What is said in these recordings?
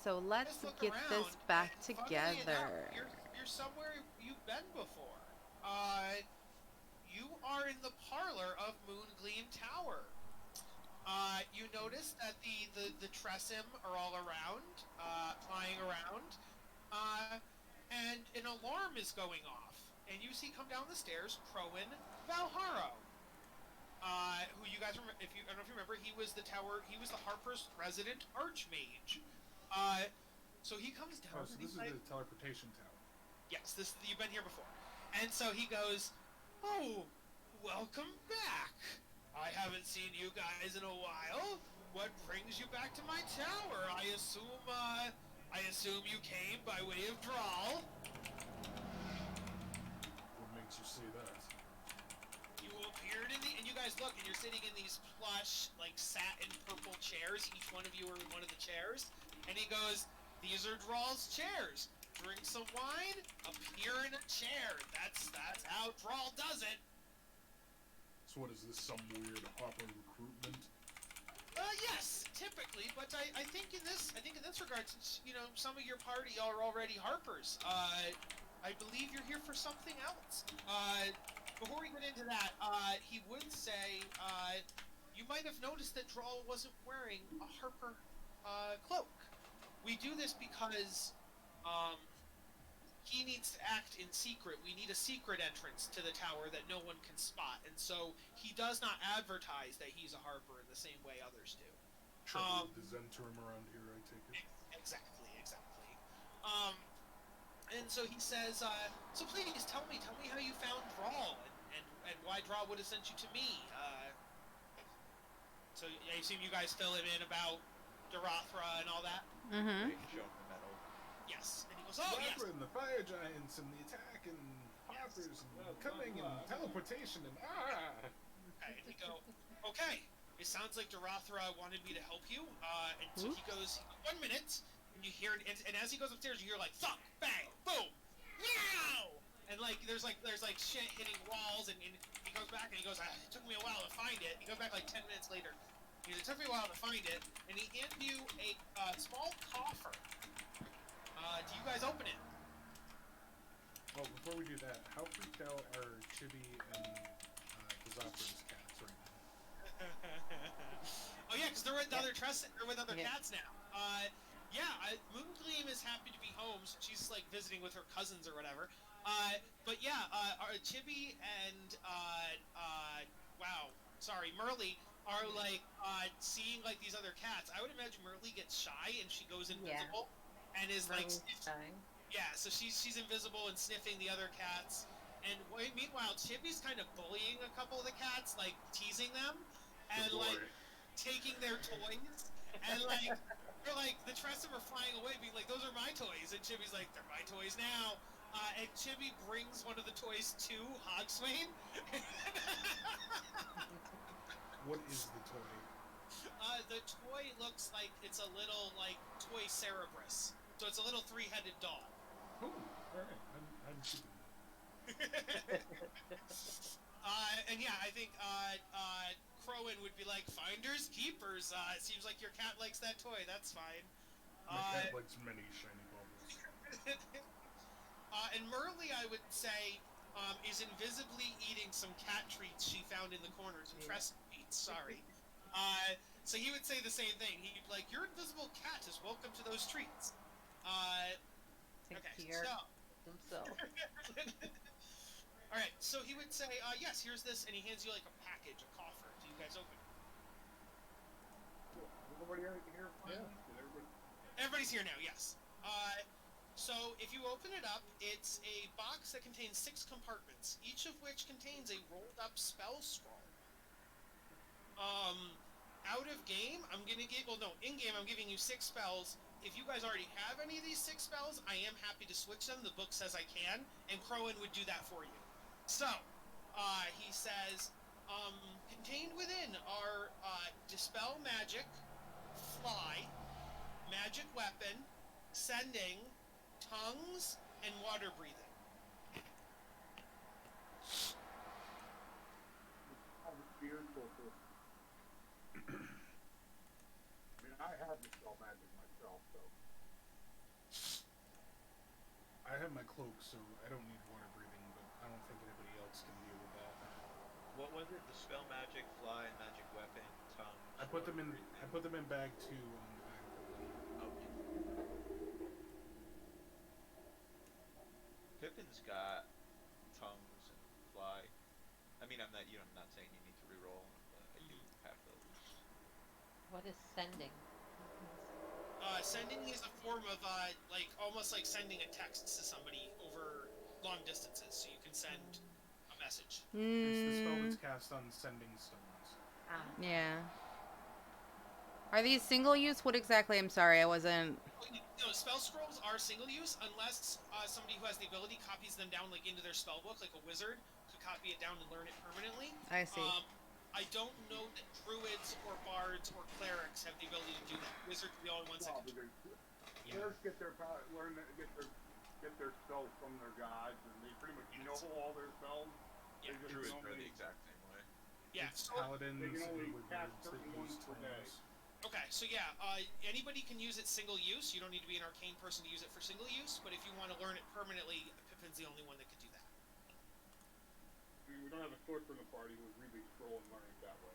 So Just let's look get this around, back and funnily enough, together. you're somewhere you've been before. You are in the parlor of Moongleam Tower. You notice that the Tressim are all around, flying around, uh, and an alarm is going off. And you see come down the stairs Crowin Valharo, who you guys remember. If you, I don't know if you remember, he was the tower. He was the Harper's resident archmage. Uh, so he comes Oh, down so and this he's is the like, teleportation tower. "Yes, this you've been here before." And so he goes, "Oh, welcome back. I haven't seen you guys in a while. What brings you back to my tower? I assume you came by way of Drawl. What makes you say that? You appeared in the, and you guys look, and you're sitting in these plush, like satin purple chairs. Each one of you are in one of the chairs. And he goes, "These are Drawl's chairs. Drink some wine, appear in a chair. That's how Drawl does it." So what is this? Some weird Hopper recruitment? Yes, typically, but I think in this regard, since some of your party are already Harpers, I believe you're here for something else. Before we get into that, he would say, you might have noticed that Drawl wasn't wearing a Harper cloak. We do this because um, he needs to act in secret. We need a secret entrance to the tower that no one can spot, and so he does not advertise that he's a Harper in the same way others do. Trouble with the Zen term around here, I take it. Exactly. Um, and so he says, "So please tell me how you found Drawl, and why Drawl would have sent you to me." So I assume you guys fill him in about Darathra and all that. Mm-hmm. Right, show him the medal. Yes, and he goes, "Oh yes." Rapper and the fire giants and the attack and hoppers and coming and teleportation and Okay, and you go, "Okay, it sounds like Darathra wanted me to help you." And so he goes, "1 minute," and you hear, and as he goes upstairs, you hear like thunk, bang, boom, meow, and like there's like shit hitting walls, and he goes back and he goes, "It took me a while to find it." He goes back like 10 minutes later. He goes, "It took me a while to find it," and he hands you a small coffer. Do you guys open it? Well, before we do that, how freaked out are Chibi and Kazapra's cats right Oh yeah, because they're with Yeah. other they're with other Yeah. cats now. Yeah, Moongleam is happy to be home, so she's like visiting with her cousins or whatever. But yeah, Chibi and wow, sorry, Merly are like seeing like these other cats. I would imagine Merly gets shy and she goes Yeah. invisible and is like Really shy. yeah, so she's invisible and sniffing the other cats. And meanwhile, Chibi's kind of bullying a couple of the cats, like teasing them, and now? like Boy. taking their toys, and like they're like the Tressim are flying away, being like, "Those are my toys," and Chibi's like, "They're my toys now." And Chibi brings one of the toys to Hogswain. What is the toy? The toy looks like it's a little like toy Cerberus, so it's a little three-headed dog. Oh, alright. I'm keeping And yeah, I think Crowin would be like, "Finders keepers. It seems like your cat likes that toy. That's fine." that. My cat likes many shiny baubles. And Merly, I would say, is invisibly eating some cat treats she found in the corner. Some Tress treats. Sorry. So he would say the same thing. He'd be like, "Your invisible cat is welcome to those treats." Take Okay, care so. himself. All right, so he would say, "Yes, here's this," and he hands you like a package, a coffer. Do you guys open it? Everybody here finally? Yeah. Did everybody? Everybody's here now, yes. So if you open it up, it's a box that contains 6 compartments, each of which contains a rolled up spell scroll. Out of game, I'm gonna give, well, no, in game, I'm giving you 6 spells. If you guys already have any of these 6 spells, I am happy to switch them. The book says I can, and Crowin would do that for you. So, he says, contained within are Dispel Magic, Fly, Magic Weapon, Sending, Tongues, and Water Breathing. I'm fearful for. I mean, I have dispel magic myself, so I have my cloak, so I don't need water breathing, but I don't think anybody else can deal with that. What was it? The spell magic, fly, magic weapon, tongues. I put them in. breathing. I put them in bag 2 on bag 1. Okay. Pippin's got tongues and fly. I mean, I'm not saying you need to reroll them, but I do have those. What is sending? Sending is a form of like almost like sending a text to somebody over long distances, so you can send a message. It's the spell that's cast on sending stones. Ah. Yeah. Are these single use? What exactly? I'm sorry, I wasn't. No, spell scrolls are single use unless somebody who has the ability copies them down like into their spell book, like a wizard could copy it down and learn it permanently. I see. I don't know that druids or bards or clerics have the ability to do that. Wizards are the only ones that Well, can. clerics get their power, get their spells from their gods, and they pretty much know all their spells. Yeah, They just Druids can are the only- exact same way. Yeah. It's So, paladins they can only and cast wizards that certain use ones per day. tongues. okay, so yeah, anybody can use it single use. You don't need to be an arcane person to use it for single use. But if you want to learn it permanently, Pippin's the only one that could do that. I mean, we don't have a sorcerer in the party who's reading scroll and learning that way.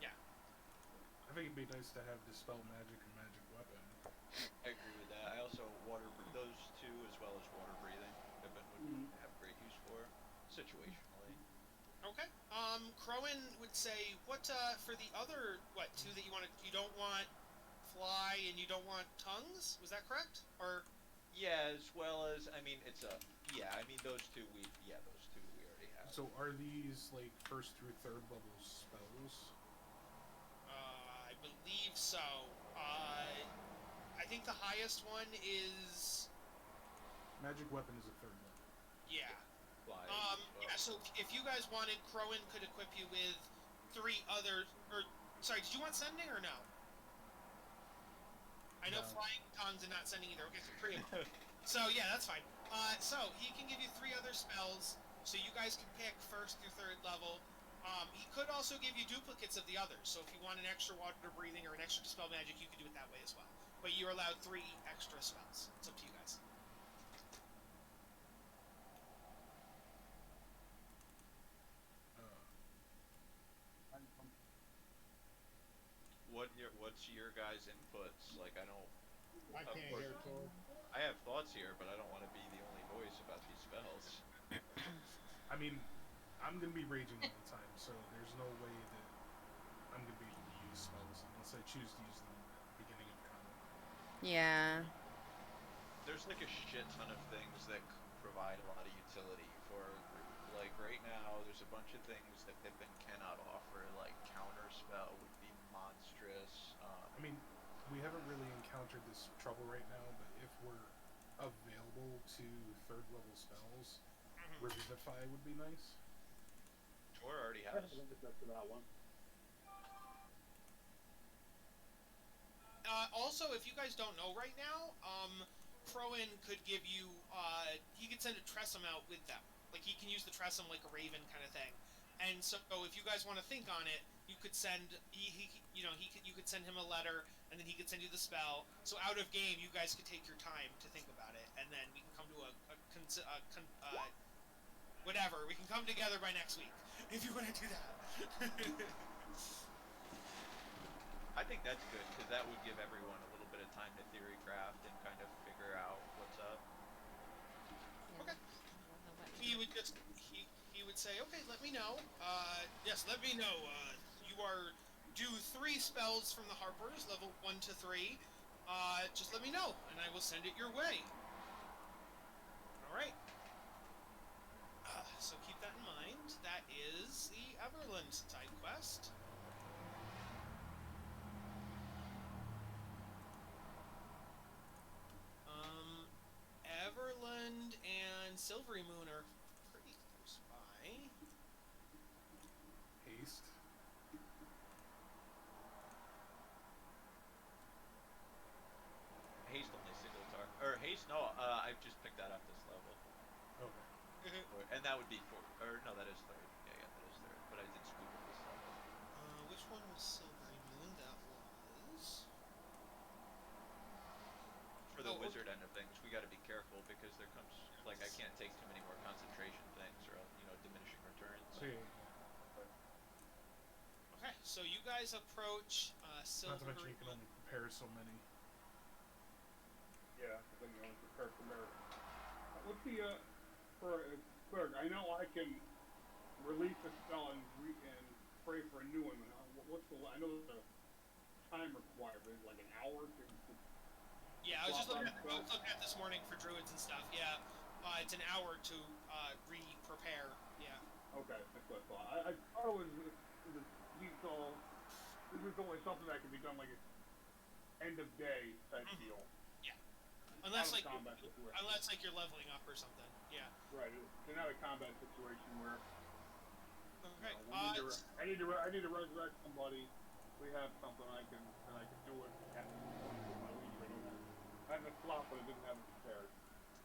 Yeah. I think it'd be nice to have dispel magic and magic weapon. I agree with that. I also those two as well as water breathing. Pippin would have great use for situationally. Okay. Crowan would say, what for the other two that you want? You don't want fly and you don't want tongues. Was that correct? Or Yeah, as well as I mean those two we already have. So are these like 1st through 3rd level spells? I believe so. I think the highest one is Magic weapon is a 3rd level. yeah. Fly as well. Yeah. So if you guys wanted, Crowan could equip you with 3 other. Or sorry, did you want sending or no? I know No. flying, tongues, and not sending either. Okay, so 3 of them. So yeah, that's fine. So he can give you 3 other spells, so you guys can pick 1st through 3rd level. He could also give you duplicates of the others. So if you want an extra water breathing or an extra dispel magic, you can do it that way as well. But you're allowed 3 extra spells. It's up to you guys. What's your guys' inputs? Like I don't. I Of can't course. hear Tor. I have thoughts here, but I don't want to be the only voice about these spells. I mean, I'm gonna be raging all the time, so there's no way that I'm gonna be able to use spells unless I choose to use them at the beginning of combat. Yeah. There's like a shit ton of things that provide a lot of utility for a group. Like right now, there's a bunch of things that Pippin cannot offer. Like counter spell would be monstrous. I mean, we haven't really encountered this trouble right now, but if we're available to 3rd level spells, Revivify would be nice. Tor already I has. haven't looked up to that one. Also, if you guys don't know right now, Crowan could give you, he could send a Tressum out with them. Like, he can use the Tressum like a raven kind of thing. And so, if you guys want to think on it, you could send, you could send him a letter, and then he could send you the spell. So out of game, you guys could take your time to think about it, and then we can come to whatever. We can come together by next week, if you want to do that. I think that's good because that would give everyone a little bit of time to theory craft and kind of figure out what's up. Okay. He would just he would say, okay, let me know. Yes, let me know. You are due 3 spells from the Harpers, level 1 to 3. Just let me know, and I will send it your way. All right. So keep that in mind. That is the Everland side quest. Everland and Silvery Moon are pretty close by. Haste. Haste only single target. Or haste? No, I've just picked that up this level. Okay. And that would be 4. Or no, that is 3rd. Yeah, that is 3rd. But I did scoop it this level. Which one was Silvery Moon? That was For the Oh, wizard end of different things, we got to be careful because there comes like I can't take too many more concentration things or diminishing returns. So, yeah. Okay, so you guys approach Not to mention Silvery you can Moon. only prepare so many. Yeah, because then you only prepare for merit. What's the for a cleric? I know I can release a spell and pray for a new one. What's the? I know there's a time required, but it's like an hour to Yeah, I was just swap looking out at, I spells. was looking at this morning for druids and stuff. Yeah, it's an hour to re-prepare. Yeah. Okay, that's what I thought. I thought it was lethal. This is only something that can be done like a end of day type deal. Yeah. Unless Not a like combat situation. you're leveling up or something. Yeah. Right, it's not a combat situation where Okay. I need to resurrect somebody. We have something I can do it at my leisure. I have a slot, but I didn't have it prepared.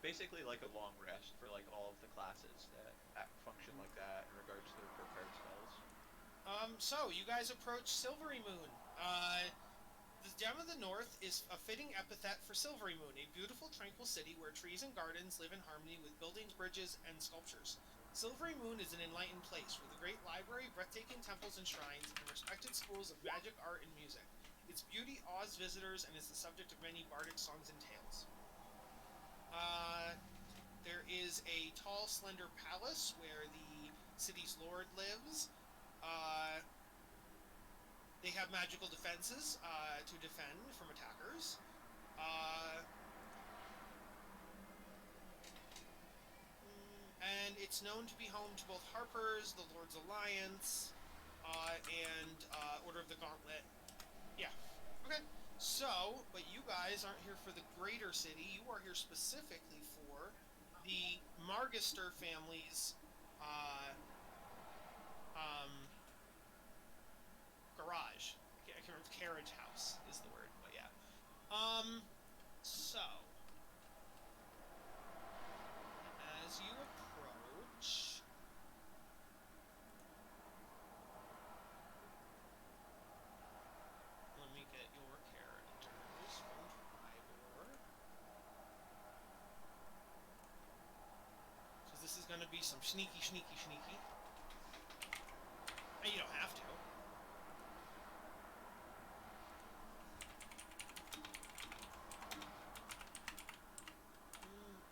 Basically, like a long rest for like all of the classes that function like that in regards to their prepared spells. So you guys approach Silvery Moon. The gem of the north is a fitting epithet for Silvery Moon, a beautiful, tranquil city where trees and gardens live in harmony with buildings, bridges, and sculptures. Silvery Moon is an enlightened place with a great library, breathtaking temples and shrines, and respected schools of magic, art, and music. Its beauty awes visitors and is the subject of many bardic songs and tales. There is a tall, slender palace where the city's lord lives. They have magical defenses to defend from attackers. And it's known to be home to both Harper's, the Lord's Alliance, and Order of the Gauntlet. Yeah. Okay. So, but you guys aren't here for the greater city. You are here specifically for the Margister family's garage. I can't remember. Carriage house is the word, but yeah. So as you approach, let me get your characters from Tribor. So this is going to be some sneaky. And you don't have to.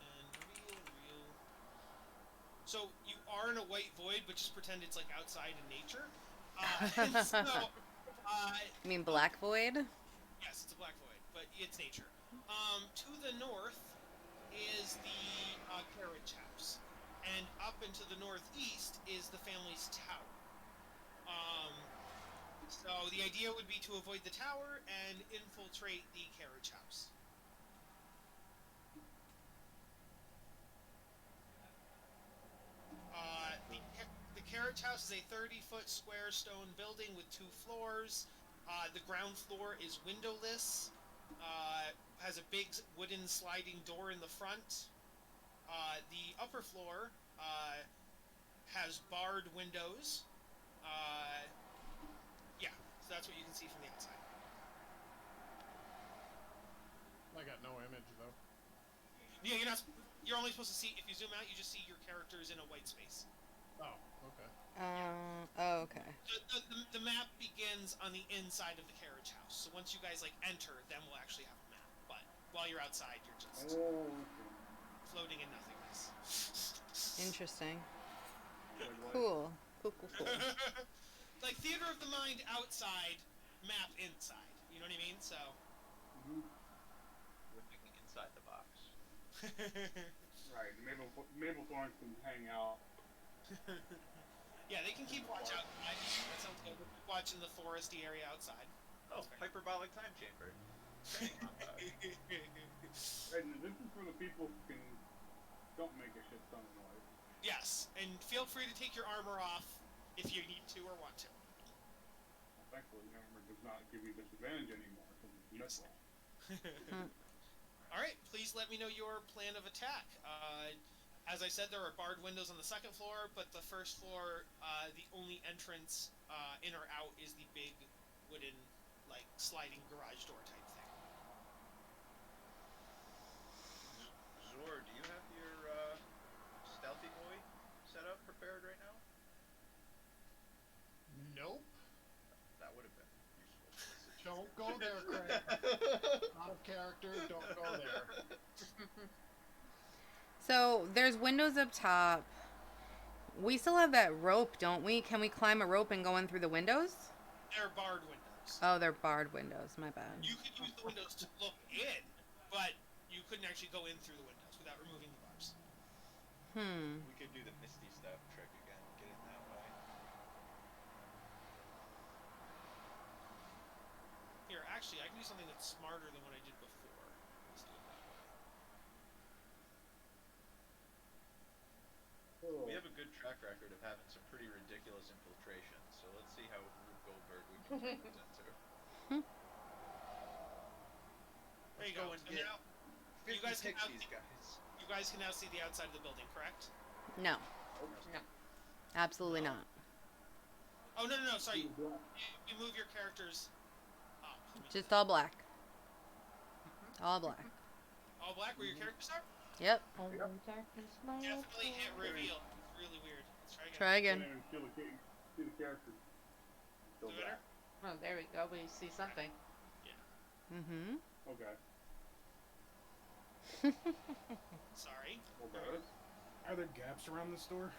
And real. So you are in a white void, but just pretend it's like outside in nature. You mean Black Void? Yes, it's a black void, but it's nature. To the north is the carriage house, and up into the northeast is the family's tower. So the idea would be to avoid the tower and infiltrate the carriage house. The carriage house is a 30-foot square stone building with 2 floors. The ground floor is windowless. Has a big wooden sliding door in the front. The upper floor has barred windows. Yeah, so that's what you can see from the outside. I got no image though. Yeah, you're only supposed to see, if you zoom out, you just see your characters in a white space. Oh, okay. Okay. The map begins on the inside of the carriage house. So once you guys enter, then we'll actually have a map. But while you're outside, you're just floating in nothingness. Interesting. Cool. Like theater of the mind outside, map inside. You know what I mean? So. We're thinking inside the box. Right, Mabel Thorns can hang out. Yeah, they can keep watch outside. That sounds good. Watch in the foresty area outside. Oh, hyperbolic time chamber. And this is for the people who don't make a shit ton of noise. Yes, and feel free to take your armor off if you need to or want to. Well, thankfully, the armor does not give you disadvantage anymore because it's mithril. Alright, please let me know your plan of attack. As I said, there are barred windows on the second floor, but the first floor, the only entrance in or out is the big wooden, sliding garage door type thing. So there's windows up top. We still have that rope, don't we? Can we climb a rope and go in through the windows? They're barred windows. Oh, they're barred windows. My bad. You could use the windows to look in, but you couldn't actually go in through the windows without removing the bars. We could do the Misty Step trick again, get in that way. Here, actually, I can do something that's smarter than what I did before. Let's do it that way. Oh. We have a good track record of having some pretty ridiculous infiltrations, so let's see how Rube Goldberg we can turn this into. There you Let's go. and So get now, 50 you guys can now pixies, guys. you guys can now see the outside of the building, correct? No, No. absolutely not. Oh no, sorry. You move your characters up. Just all black. All black. All black where your characters are? Yep. Only darkness, my Definitely hit friend. reveal. It's really weird. Let's try again. Try again. Can't even see the characters. Do better? Oh, there we go. We see something. Mm-hmm. Okay. Sorry. Okay. Are there gaps around this door?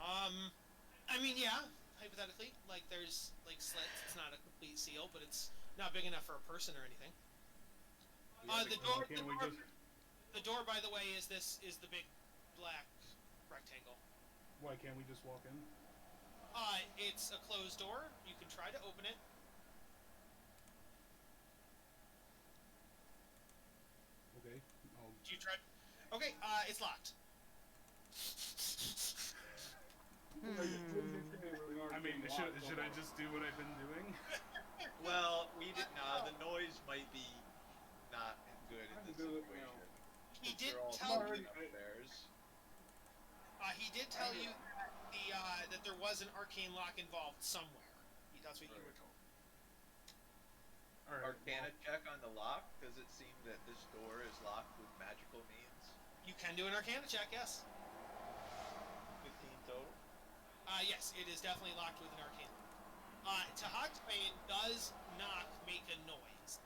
I mean, yeah, hypothetically, like there's like slits. It's not a complete seal, but it's not big enough for a person or anything. The door. Can't we just? The door, by the way, is the big black rectangle. Why can't we just walk in? It's a closed door. You can try to open it. Okay. Do you try? Okay. It's locked. I mean, should I just do what I've been doing? Well, we did the noise might be not good in this situation. He Since did they're all tell fucking you. upstairs. He did tell you that there was an arcane lock involved somewhere. That's what you were told. All right. Arcana check on the lock. Does it seem that this door is locked with magical means? You can do an arcana check, yes. 15 total. Yes, it is definitely locked with an arcane. Tahaksbane does not make a noise.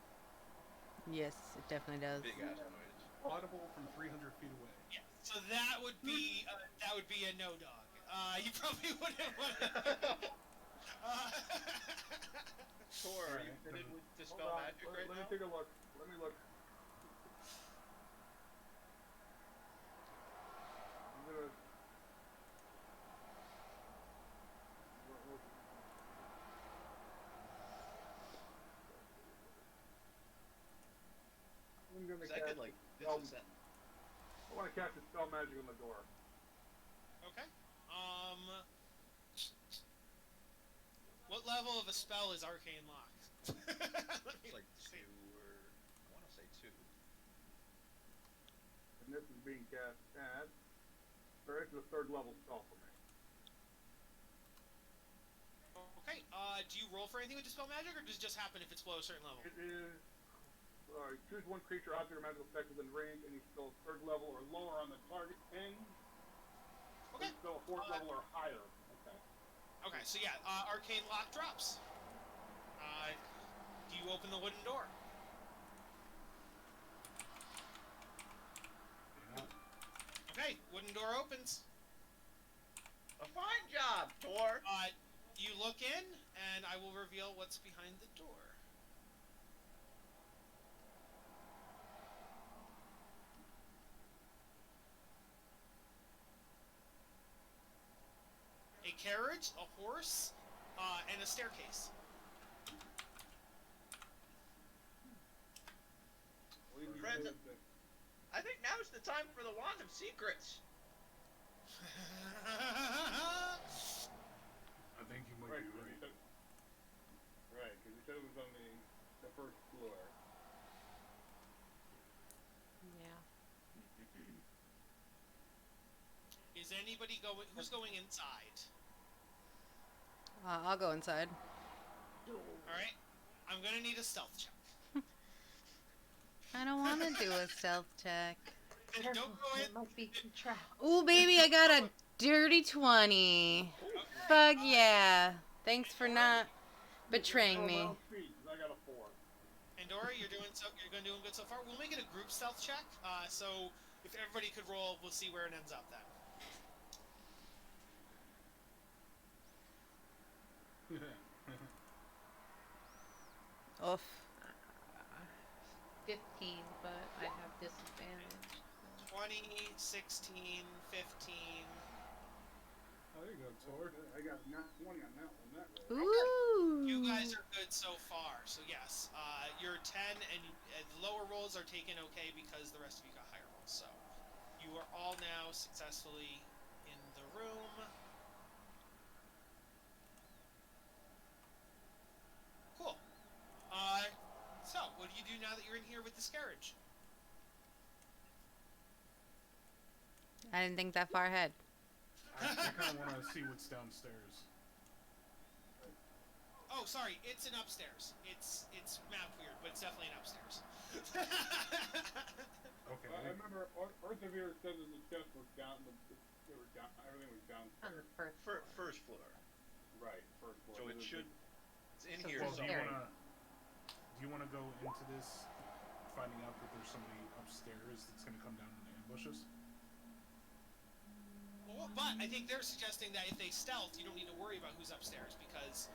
Yes, it definitely does. Big ass noise. Audible from 300 feet away. Yeah. So that would be a no dog. You probably wouldn't want to. Tor, are you fitted with Dispel Magic right let now? me take a look. Let me look. I'm gonna. I'm gonna 'Cause I could like spell, disascend. I want to cast a spell magic on the door. Okay. What level of a spell is arcane lock? Let me It's like see. 2 or I want to say 2. And this is being cast at. Or it's a third level spell for me. Okay. Do you roll for anything with dispel magic, or does it just happen if it's below a certain level? It is. Choose one creature, object, or magical effect within range, any spell third level or lower on the target ends. Okay. Spell fourth level or higher. Okay. Okay. So yeah, arcane lock drops. Do you open the wooden door? Yeah. Okay. Wooden door opens. A fine job, Tor. You look in, and I will reveal what's behind the door. A carriage, a horse, and a staircase. Friends, I think now's the time for the Wand of Secrets. I think you might Right, be because right. because you said it was on the first floor. Yeah. Is anybody going? Who's going inside? I'll go inside. All right. I'm gonna need a stealth check. I don't want to do a stealth check. Then Careful, don't go in. it might be too trapped. Ooh, baby, I got a dirty 20. Fuck yeah. Thanks for not betraying me. I got a 4. Pandora, you're gonna doing good so far. We'll make it a group stealth check. So if everybody could roll, we'll see where it ends up then. Oof. 15, but I have disadvantage. 20, 16, 15. Oh, there you go, Or Tor. I got not 20 on that one. That roll. Ooh. You guys are good so far. So yes, you're 10, and the lower rolls are taken okay because the rest of you got higher rolls. So you are all now successfully in the room. Cool. So what do you do now that you're in here with this carriage? I didn't think that far ahead. I kind of want to see what's downstairs. Oh, sorry, it's an upstairs. It's mapped weird, but it's definitely an upstairs. Okay. I remember Arthur said that the chest was down. They were down. Everything was down. On the first floor. First floor. Right, first floor. So it should. It's in So here. Well, it's do somewhere. you wanna go into this, finding out that there's somebody upstairs that's gonna come down and ambush us? Well, but I think they're suggesting that if they stealth, you don't need to worry about who's upstairs because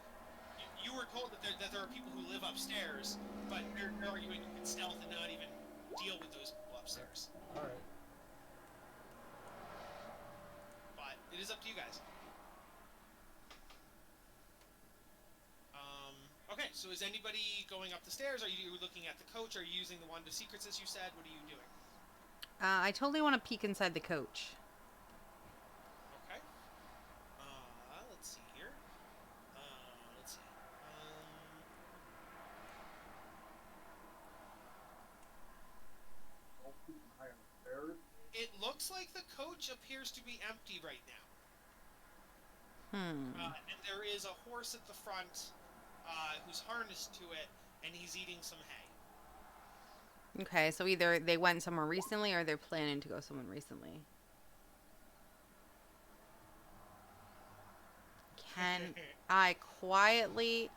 you were told that there are people who live upstairs, but they're arguing you can stealth and not even deal with those people upstairs. All right. But it is up to you guys. Okay, so is anybody going up the stairs? Are you looking at the coach? Are you using the wand of secrets as you said? What are you doing? I totally want to peek inside the coach. Okay. Let's see here. Let's see. All keep an eye on the stairs. It looks like the coach appears to be empty right now. Hmm. And there is a horse at the front who's harnessed to it, and he's eating some hay. Okay, so either they went somewhere recently or they're planning to go somewhere recently. Can I quietly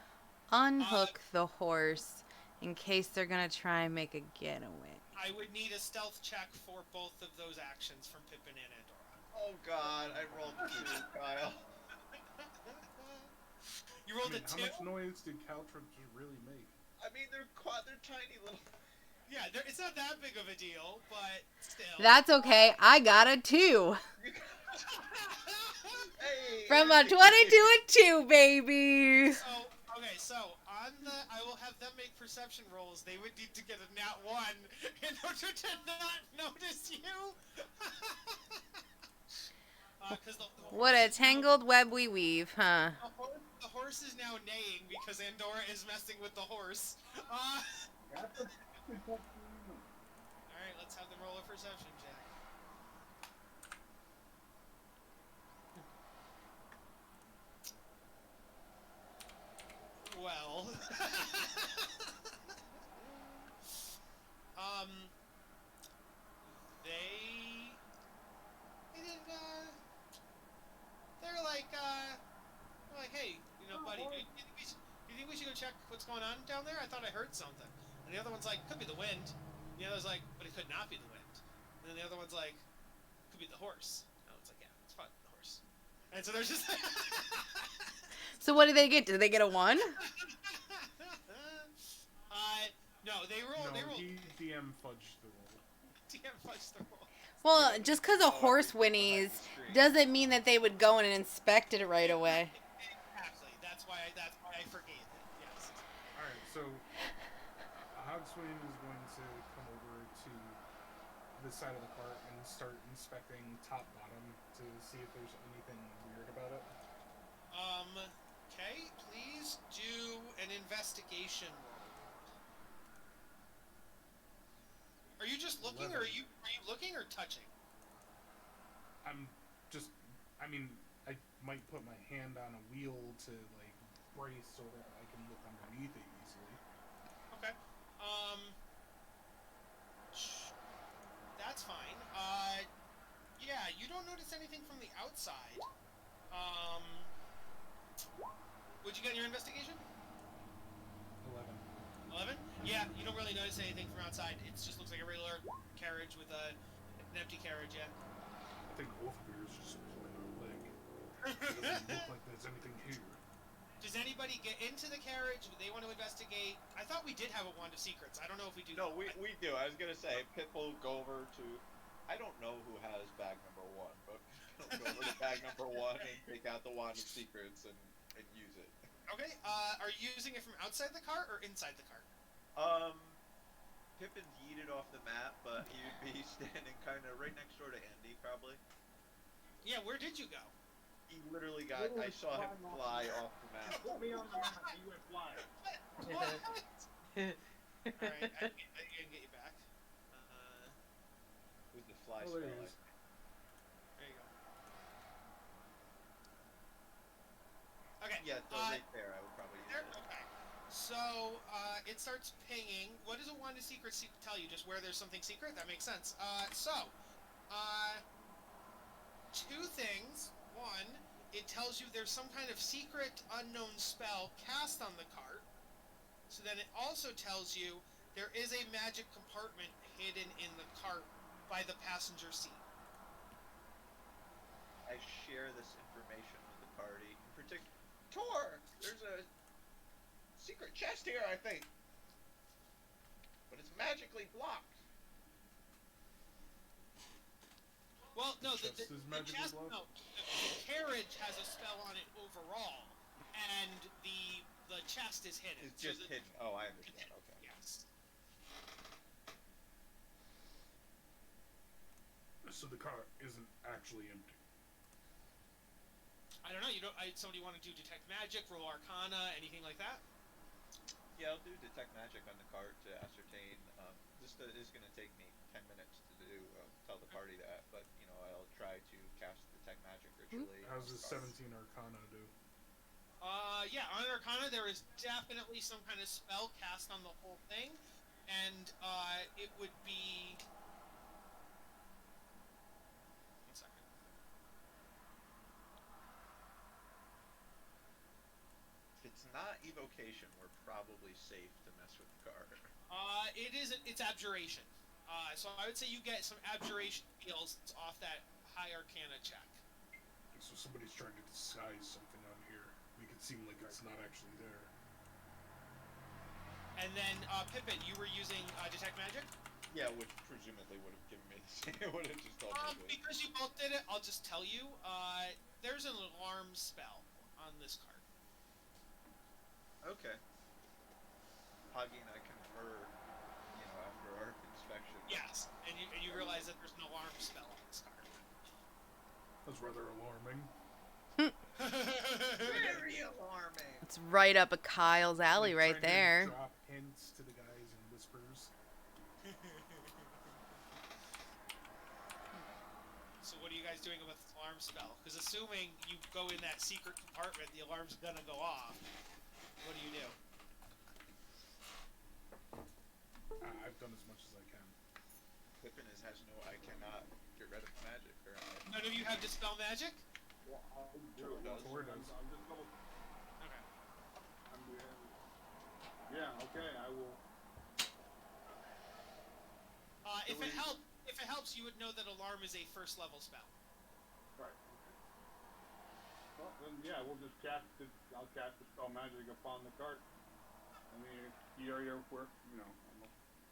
unhook the horse in case they're gonna try and make a getaway? I would need a stealth check for both of those actions from Pippin and Andorra. Oh God, I rolled 2, Kyle. You rolled a How 2? much noise did Caltrips really make? I mean, they're tiny little. Yeah, it's not that big of a deal, but still. That's okay. I got a 2. Hey, From a 20 to a 2, baby. So on I will have them make perception rolls. They would need to get a nat 1 in order to not notice you. What a tangled web we weave, huh? The horse is now neighing because Andorra is messing with the horse. That's a Alright, let's have them roll a perception check. Well. They didn't, they're like, hey, buddy, do you think we should go check what's going on down there? I thought I heard something. And the other one's like, could be the wind. And the other's like, but it could not be the wind. And then the other one's like, could be the horse. And it's like, yeah, it's probably the horse. And so there's just. So what did they get? Did they get a 1? No, they rolled. He DM fudged the roll. DM fudged the roll. Well, just because a horse whinnies doesn't mean that they would go in and inspect it right away. Exactly. That's why I forgave it. Yes. All right, so Hogswain is going to come over to the side of the cart and start inspecting top bottom to see if there's anything weird about it. Okay. Please do an investigation roll. Are you just looking, or are you looking or touching? I might put my hand on a wheel to like brace so that I can look underneath it easily. Okay. That's fine. Yeah, you don't notice anything from the outside. What'd you get in your investigation? 11. 11? Yeah, you don't really notice anything from outside. It just looks like a regular carriage with a An empty carriage, yeah. I think Wolfbeard is just pulling our leg. It doesn't look like there's anything here. Does anybody get into the carriage? Do they want to investigate? I thought we did have a wand of secrets. I don't know if we do. No, we do. I was gonna say, Pip will go over to. I don't know who has bag number 1, but Pip will go over to bag number 1 and take out the wand of secrets and use it. Okay. Are you using it from outside the cart or inside the cart? Pippin's yeeted off the map, but he would be standing kind of right next door to Andy, probably. Yeah. Where did you go? He literally got. I saw him fly off the map. Put me on the map. You went flying. What? Alright, I can get you back. With the fly Oh, spell. there he is. There you go. Okay. Yeah, so right there, I would probably use There? it. Okay. So, it starts pinging. What does a wand of secrets tell you? Just where there's something secret? That makes sense. Two things. One, it tells you there's some kind of secret unknown spell cast on the cart. So then it also tells you there is a magic compartment hidden in the cart by the passenger seat. I share this information with the party. In particular, Tor! There's a secret chest here, I think. But it's magically blocked. Well, no, The chest is magically blocked? No, the carriage has a spell on it overall, and the chest is hidden. It's just hidden. Oh, I understand. Okay. Yes. So the car isn't actually empty. I don't know. Somebody want to do detect magic, roll Arcana, anything like that? Yeah, I'll do detect magic on the cart to ascertain. This is going to take me 10 minutes to do. Tell the party that, but I'll try to cast detect magic ritually. How's this 17 Arcana do? Yeah, on Arcana there is definitely some kind of spell cast on the whole thing, and it would be. 1 second. If it's not evocation, we're probably safe to mess with the cart. It's abjuration. So I would say you get some abjuration deals off that high Arcana check. So somebody's trying to disguise something on here. Make it seem like it's not actually there. And then Pippin, you were using detect magic. Yeah, which presumably would have given me the same. It would have just told me to. Because you both did it, I'll just tell you. There's an alarm spell on this card. Okay. Hagi and I confer, after our inspection. Yes, and you realize that there's an alarm spell on this card. That's rather alarming. Very alarming. It's right up a Kyle's alley Like right trying to there. Drop hints to the guys in whispers. So what are you guys doing about this alarm spell? Because assuming you go in that secret compartment, the alarm's gonna go off. What do you do? I've done as much as I can. Pippin has no. I cannot get rid of magic. None of you have dispel magic? Well, I'll do Tor it. does. Tor does. I'm just double. Okay. Yeah. Okay. I will. If it helps, you would know that alarm is a first level spell. Right. Okay. Well, then yeah, we'll just cast it. I'll cast the spell magic upon the cart. I mean, the area where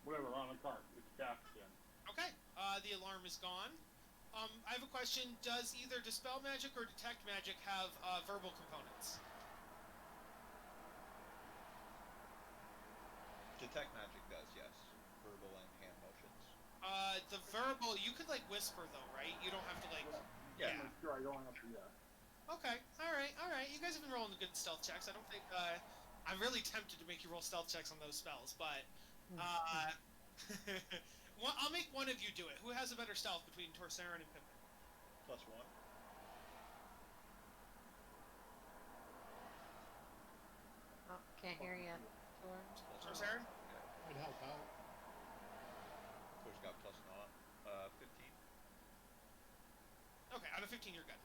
whatever on the cart, it's cast again. Okay. The alarm is gone. I have a question. Does either dispel magic or detect magic have verbal components? Detect magic does, yes. Verbal and hand motions. The verbal, you could like whisper though, right? You don't have to like. Yeah. I'm sure I don't have to. Yeah. Okay. All right. You guys have been rolling good stealth checks. I don't think. I'm really tempted to make you roll stealth checks on those spells, but. I'll make one of you do it. Who has a better stealth between Torsarin and Pippin? +1. Oh, can't hear you. Torsarin? I'd help out. Tor's got +0. 15. Okay, out of 15 you're good.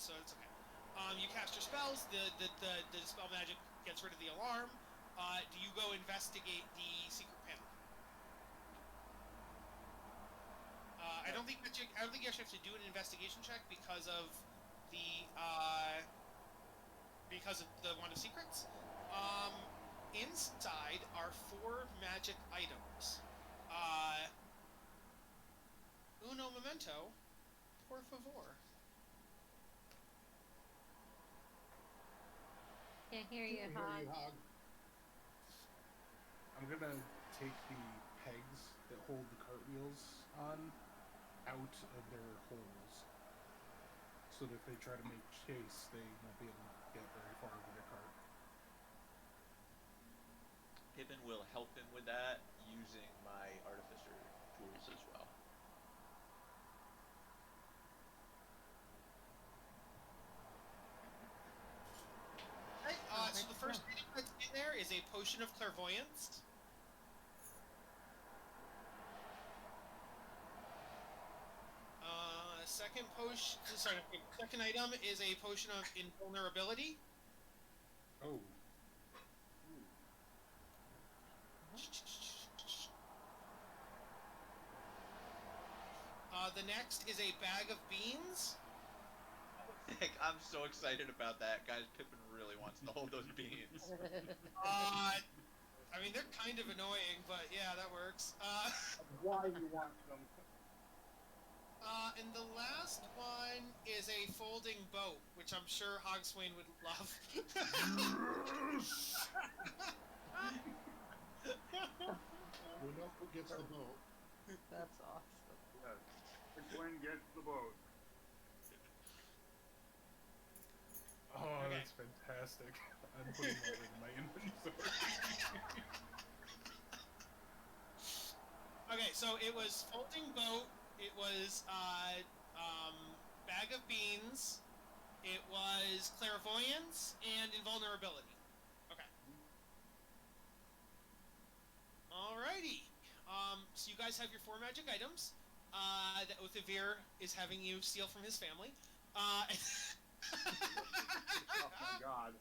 So it's okay. You cast your spells. The dispel magic gets rid of the alarm. Do you go investigate the secret panel? I don't don't think you actually have to do an investigation check because of the Wand of Secrets. Inside are 4 magic items. Uno momento, por favor. Can't hear you, Can't hear Hog. you, Hog. I'm gonna take the pegs that hold the cartwheels on out of their holes, so that if they try to make chase, they won't be able to get very far with their cart. Pippin will help him with that using my artificer tools as well. Right, so the first item that's in there is a potion of clairvoyance. Second item is a potion of invulnerability. Oh, The next is a bag of beans. Heck, I'm so excited about that, guys. Pippin really wants to hold those beans. I mean, they're kind of annoying, but yeah, that works. Why you want them? And the last one is a folding boat, which I'm sure Hogswain would love. We know who gets the boat. That's awesome. Yes. Quinn gets the boat. oh, Okay. that's fantastic. I'm putting that in my inventory. Okay, so it was folding boat. It was bag of beans. It was clairvoyance and invulnerability. Okay. Alrighty. So you guys have your 4 magic items that Othivir is having you steal from his family. Oh my god.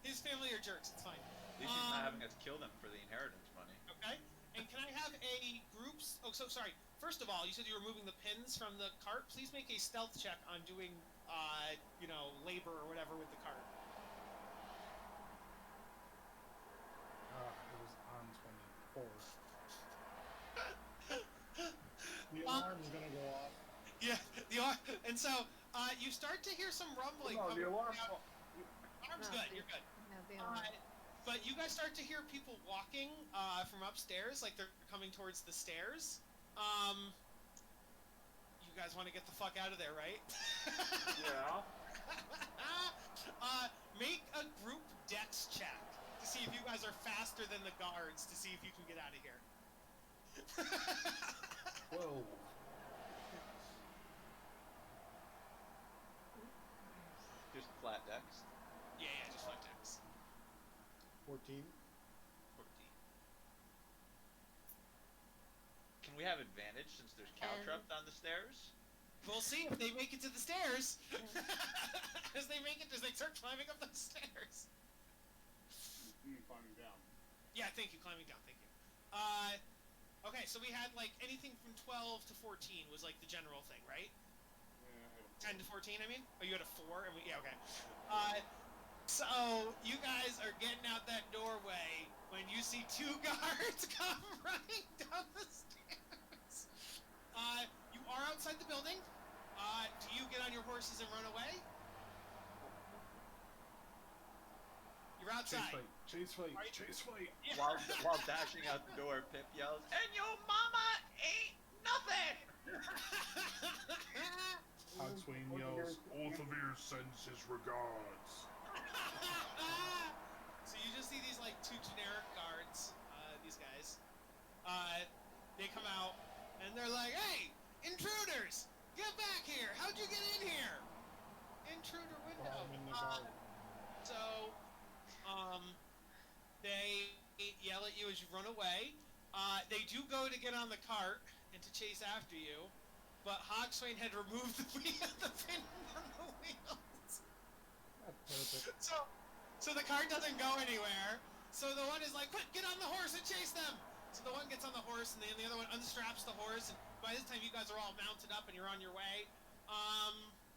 His family are jerks. It's fine. At least he's not having us kill them for the inheritance money. Okay. And can I have a groups? Oh, so sorry. First of all, you said you were moving the pins from the cart. Please make a stealth check on doing, labor or whatever with the cart. It was on 24. The alarm's gonna go off. Yeah. And so you start to hear some rumbling. No, the coming alarm. out. Alarm's good. You're good. No, the alarm. But you guys start to hear people walking from upstairs, like they're coming towards the stairs. You guys want to get the fuck out of there, right? Yeah. Make a group dex check to see if you guys are faster than the guards to see if you can get out of here. 12. Just flat dex. Yeah, just flat dex. 14. 14. Can we have advantage since there's caltrops on the stairs? We'll see if they make it to the stairs. As they start climbing up those stairs. Climbing down. Yeah, thank you, climbing down, thank you. Okay, so we had like anything from 12 to 14 was like the general thing, right? Yeah. 10 to 14, I mean? Oh, you had a 4? Yeah, okay. So you guys are getting out that doorway when you see 2 guards come running down the stairs. You are outside the building. Do you get on your horses and run away? You're outside. Chase fight. Are you- Chase fight. Yeah. While dashing out the door, Pip yells, "And your mama ain't nothing!" Hogswain yells, Othivir sends his regards. So you just see these like 2 generic guards, these guys. They come out and they're like, "Hey, intruders, get back here! How'd you get in here?" Intruder window. While I'm in the garden. So, they yell at you as you run away. They do go to get on the cart and to chase after you, but Hogswain had removed the pin from the wheels. That's perfect. So the cart doesn't go anywhere. So the one is like, "Quick, get on the horse and chase them!" So the one gets on the horse, and then the other one unstraps the horse. And by this time, you guys are all mounted up, and you're on your way.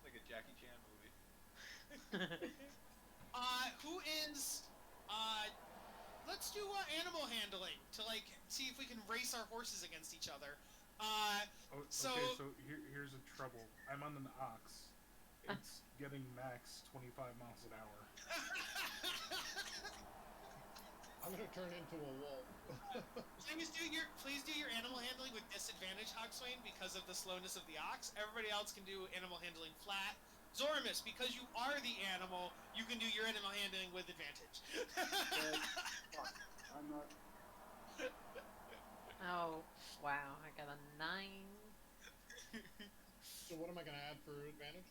Like a Jackie Chan movie. Who is? Let's do animal handling to like see if we can race our horses against each other. Oh, So- okay, so here's a trouble. I'm on an ox. It's getting max 25 miles an hour. I'm gonna turn into a wolf. Please do your animal handling with disadvantage, Hogswain, because of the slowness of the ox. Everybody else can do animal handling flat. Zoramus, because you are the animal, you can do your animal handling with advantage. Fuck. I'm not. Oh, wow. I got a 9. So what am I gonna add for advantage?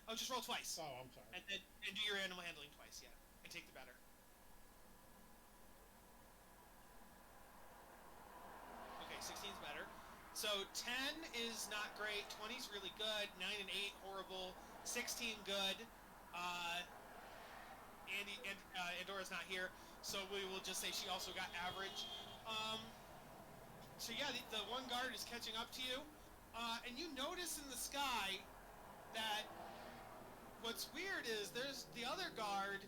Oh, just roll twice. Oh, I'm sorry. And do your animal handling twice, yeah. And take the better. Okay, 16's better. So 10 is not great, 20's really good, 9 and 8 horrible, 16 good. Andora's not here, so we will just say she also got average. So yeah, the one guard is catching up to you, and you notice in the sky that what's weird is there's the other guard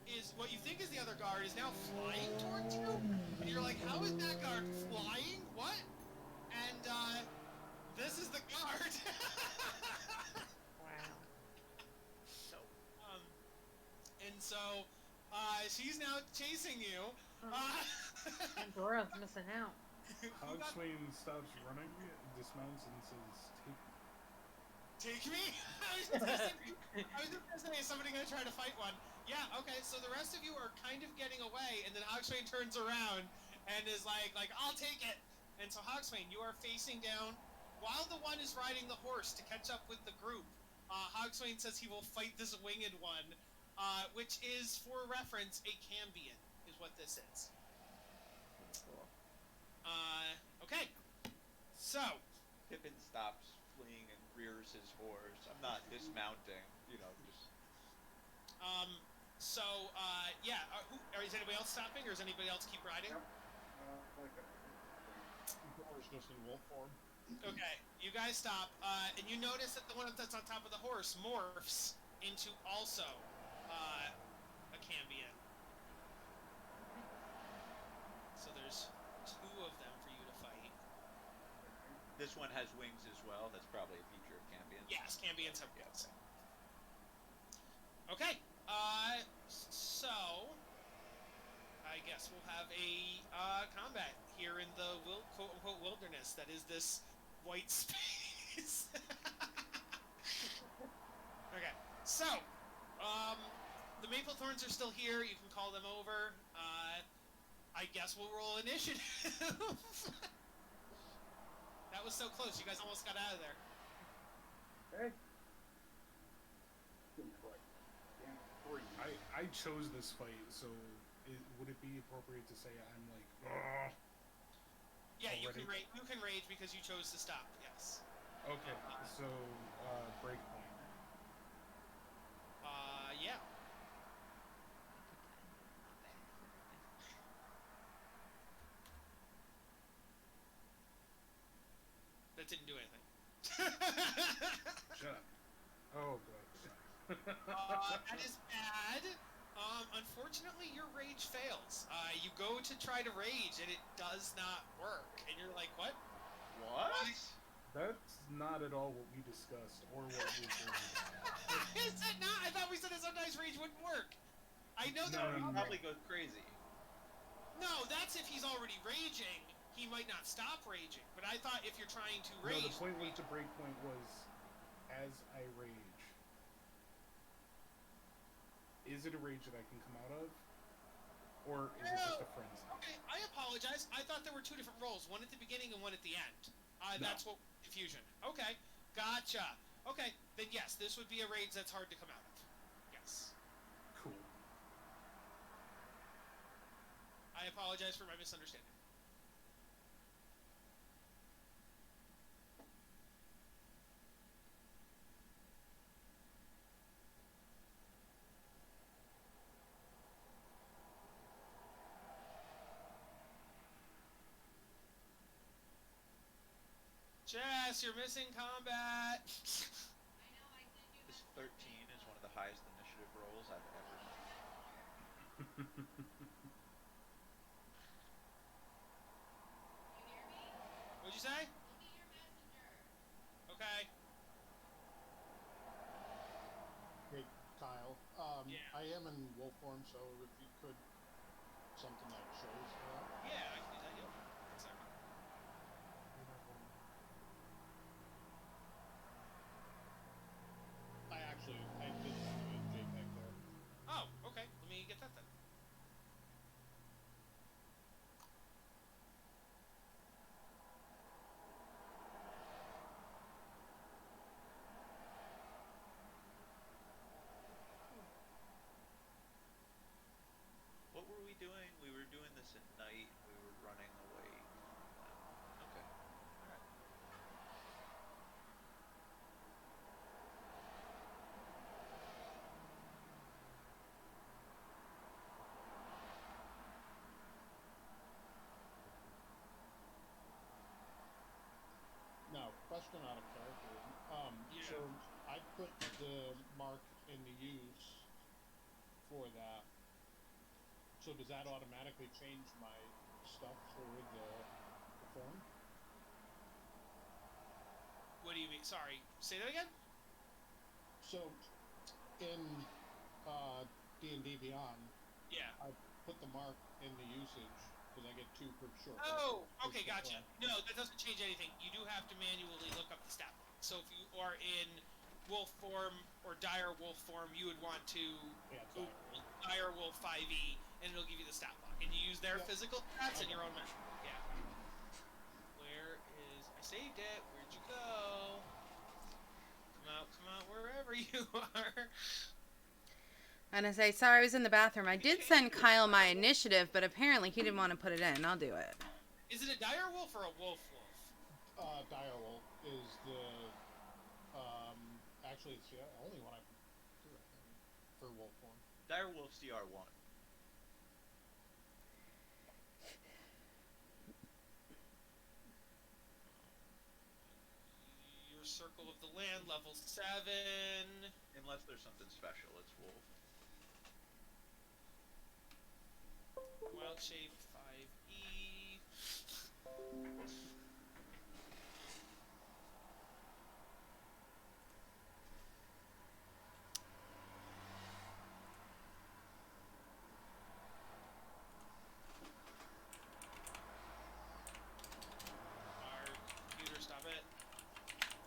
is what you think is the other guard is now flying towards you, and you're like, how is that guard flying? What? And this is the guard. Wow. And so she's now chasing you. Pandora's missing out. Hogswain stops running, dismounts, and says, Take me? I was just gonna say, is somebody gonna try to fight one? Yeah, okay, so the rest of you are kind of getting away, and then Hogswain turns around and is like, I'll take it! And so Hogswain, you are facing down while the one is riding the horse to catch up with the group. Hogswain says he will fight this winged one, which is, for reference, a Cambion, is what this is. Cool. Okay. So, Pippin stops fleeing and rears his horse. I'm not dismounting, just. Yeah, is anybody else stopping, or does anybody else keep riding? Like that. Horse just in wolf form. Okay, you guys stop, and you notice that the one that's on top of the horse morphs into also a Cambion. So there's 2 of them for you to fight. This one has wings as well. That's probably a feature of Cambion. Yes, Cambions have wings. Okay, so I guess we'll have a combat here in the quote-unquote wilderness that is this white space. Okay, so the maple thorns are still here. You can call them over. I guess we'll roll initiative. That was so close. You guys almost got out of there. Hey. Didn't quite. Damn, 3. I chose this fight, so would it be appropriate to say I'm like, ugh? Yeah, you Already? can rage because you chose to stop. Yes. Okay, so break point. Yeah. That didn't do anything. Shut up. Oh, good. That is bad. Unfortunately, your rage fails. You go to try to rage, and it does not work. And you're like, what? What? That's not at all what we discussed, or what we agreed. Is it not? I thought we said that sometimes rage wouldn't work. I know that. No. Probably goes crazy. No, that's if he's already raging. He might not stop raging. But I thought if you're trying to rage... No, the point with the break point was, as I rage, is it a rage that I can come out of? Or is it just a frenzy? Okay, I apologize. I thought there were 2 different rolls. One at the beginning and one at the end. No. That's what... Confusion. Okay, gotcha. Okay, then yes, this would be a rage that's hard to come out of. Yes. Cool. I apologize for my misunderstanding. Jess, you're missing combat. This 13 is one of the highest initiative rolls I've ever done. What'd you say? Okay. Hey, Kyle. Yeah. I am in wolf form, so if you could something that shows that. Yeah, I can do that. Yep. 1 second. I did send you a JPEG there. Oh, okay. Let me get that then. What were we doing? We were doing this at night. We were running away from them. Okay. Alright. Now, question out of character. Yeah. So I put the mark in the use for that. So does that automatically change my stuff for the form? What do you mean? Sorry. Say that again? So in D&D Beyond, Yeah. I put the mark in the usage because I get 2 per short. Oh, rest, okay, per gotcha. short No, that doesn't change anything. You do have to manually look up the stat block. So if you are in wolf form or dire wolf form, you would want to Yeah, Google dire wolf 5e, and it'll give you the stat block. And you use their Yep. physical stats and Okay. your own magic. Yeah. Where is... I saved it. Where'd you go? Come out, wherever you are. And I say, sorry, I was in the bathroom. I did send Kyle my initiative, but apparently he didn't want to put it in. I'll do it. Is it a dire wolf or a wolf wolf? Direwolf is the actually it's the only one I can do, I think, for wolf form. Direwolf's DR1. Your Circle of the Land, level 7. Unless there's something special, it's wolf. Wild Shape 5e. Our computer, stop it.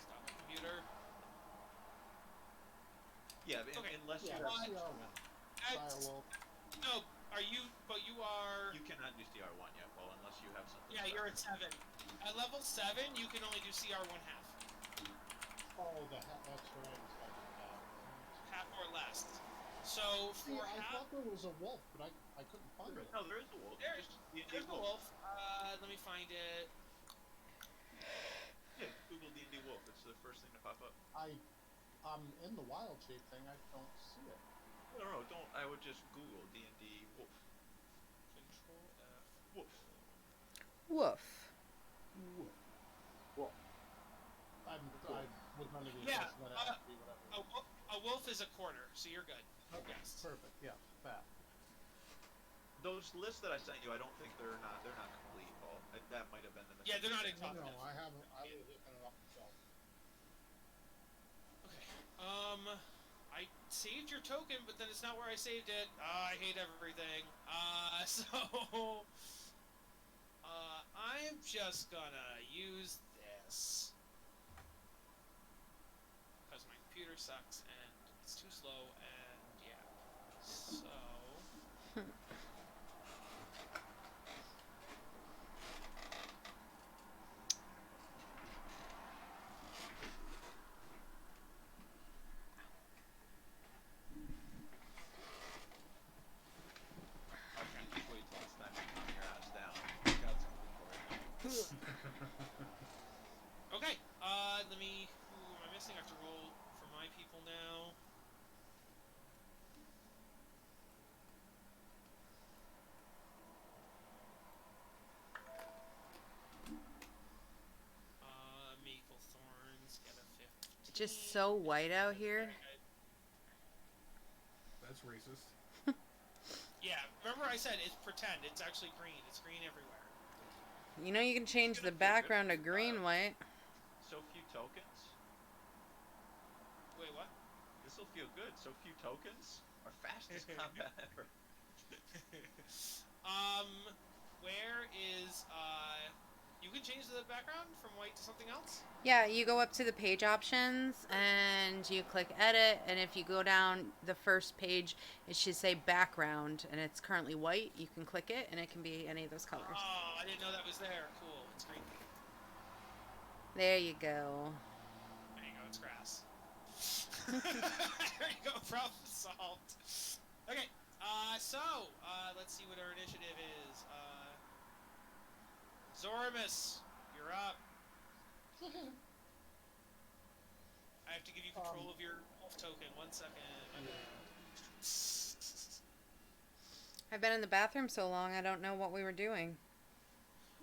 Stop it, computer. Yeah, Okay. unless Yeah, you that's have... CR1. That's, Direwolf. no, are you... But you are... You cannot use DR1 yet, well, unless you have something Yeah, you're special. at 7. At level 7, you can only do CR 1/2. Oh, that's right. It's like that. Half or less. So, See, for I half... thought there was a wolf, but I couldn't find it. No, there is a wolf. There's D&D a wolf. Let me find it. Yeah, Google D&D wolf. It's the first thing to pop up. I'm in the wild shape thing. I don't see it. No, don't. I would just Google D&D wolf. Control F. Wolf. Woof. Wolf. I was under the Yeah, impression that it had to be whatever. A wolf is a quarter, so you're good. Okay, Yes. perfect. Yeah, that. Those lists that I sent you, I don't think they're not complete, Paul. That might have been the mistake. Yeah, they're not No, exhaustive. I haven't. I was looking it up myself. Okay. I saved your token, but then it's not where I saved it. I hate everything. So I'm just gonna use this because my computer sucks and it's too slow and yeah. So. I can't wait till it's time to calm your ass down. I got something for you. Okay, let me... Who am I missing? I have to roll for my people now. Me just so white out here. That's racist. Yeah, remember I said it's pretend. It's actually green. It's green everywhere. You know you can change gonna the feel good background to for, green white. So few tokens. Wait, what? This will feel good. So few tokens. Our fastest combat ever. um, where is You can change the background from white to something else. Yeah, you go up to the page options and you click edit, and if you go down the first page, it should say background, and it's currently white. You can click it, and it can be any of those colors. Oh, I didn't know that was there. Cool. It's green. There you go. There you go. It's grass. There you go. Problem solved. Okay. Let's see what our initiative is. Zorimus, you're up. I have to give you control of your wolf token. 1 second. My bad. I've been in the bathroom so long, I don't know what we were doing.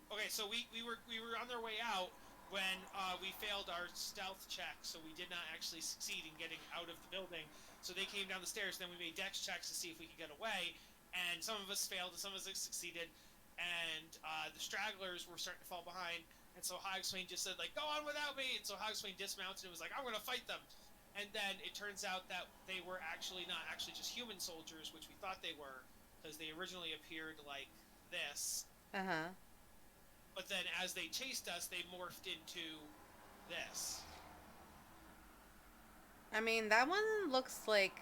Okay, so we were on our way out when we failed our stealth check, so we did not actually succeed in getting out of the building. So they came down the stairs, then we made dex checks to see if we could get away, and some of us failed and some of us succeeded, and the stragglers were starting to fall behind, and so Hogswain just said, like, go on without me, and so Hogswain dismounted and was like, I'm going to fight them. And then it turns out that they were actually not actually just human soldiers, which we thought they were, because they originally appeared like this. Uh-huh. But then as they chased us, they morphed into this. I mean, that one looks like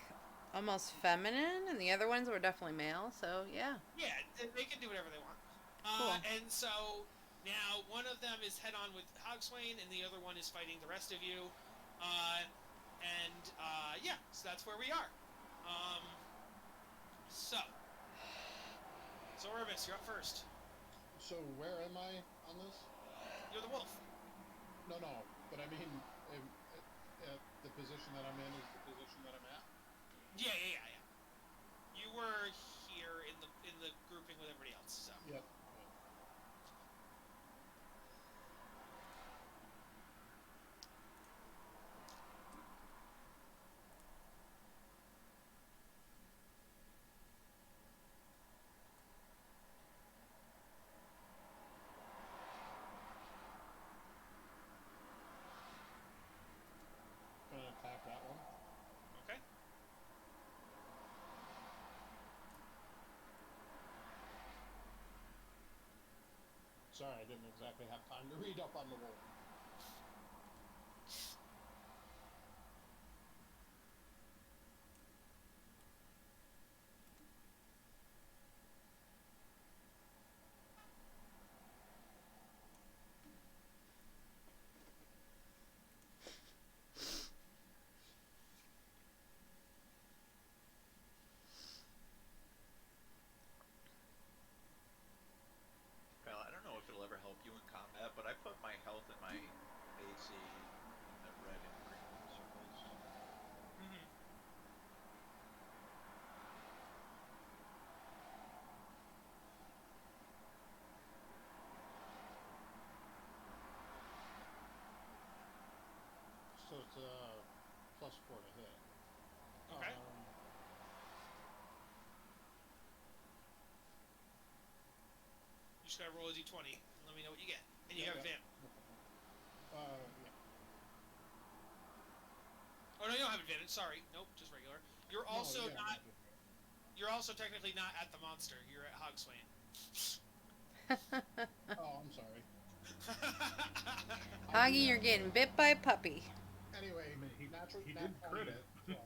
almost feminine, and the other ones were definitely male, so yeah. Yeah, they can do whatever they want. Cool. And so now one of them is head-on with Hogswain, and the other one is fighting the rest of you. Yeah, so that's where we are. So, Zoribus, you're up first. So where am I on this? You're the wolf. No, but I mean, the position that I'm in is the position that I'm at. Yeah. You were here in the grouping with everybody else. So. Yep. Gonna attack that one. Okay. Sorry, I didn't exactly have time to read up on the wolf. Well, I don't know if it'll ever help you in combat, but I put my health and my AC in the red and green circles. Mm-hmm. So it's +4 to hit. Okay. You just gotta roll a d20 and let me know what you get. And you have advantage. Yeah. Oh no, you don't have advantage. Sorry. Nope, just regular. You're also No, yeah, not. You're also technically not at the monster. You're at Hogswain. Oh, I'm sorry. Hoggy, you're getting bit by a puppy. Anyway, I mean, he natural did crit it. Yeah,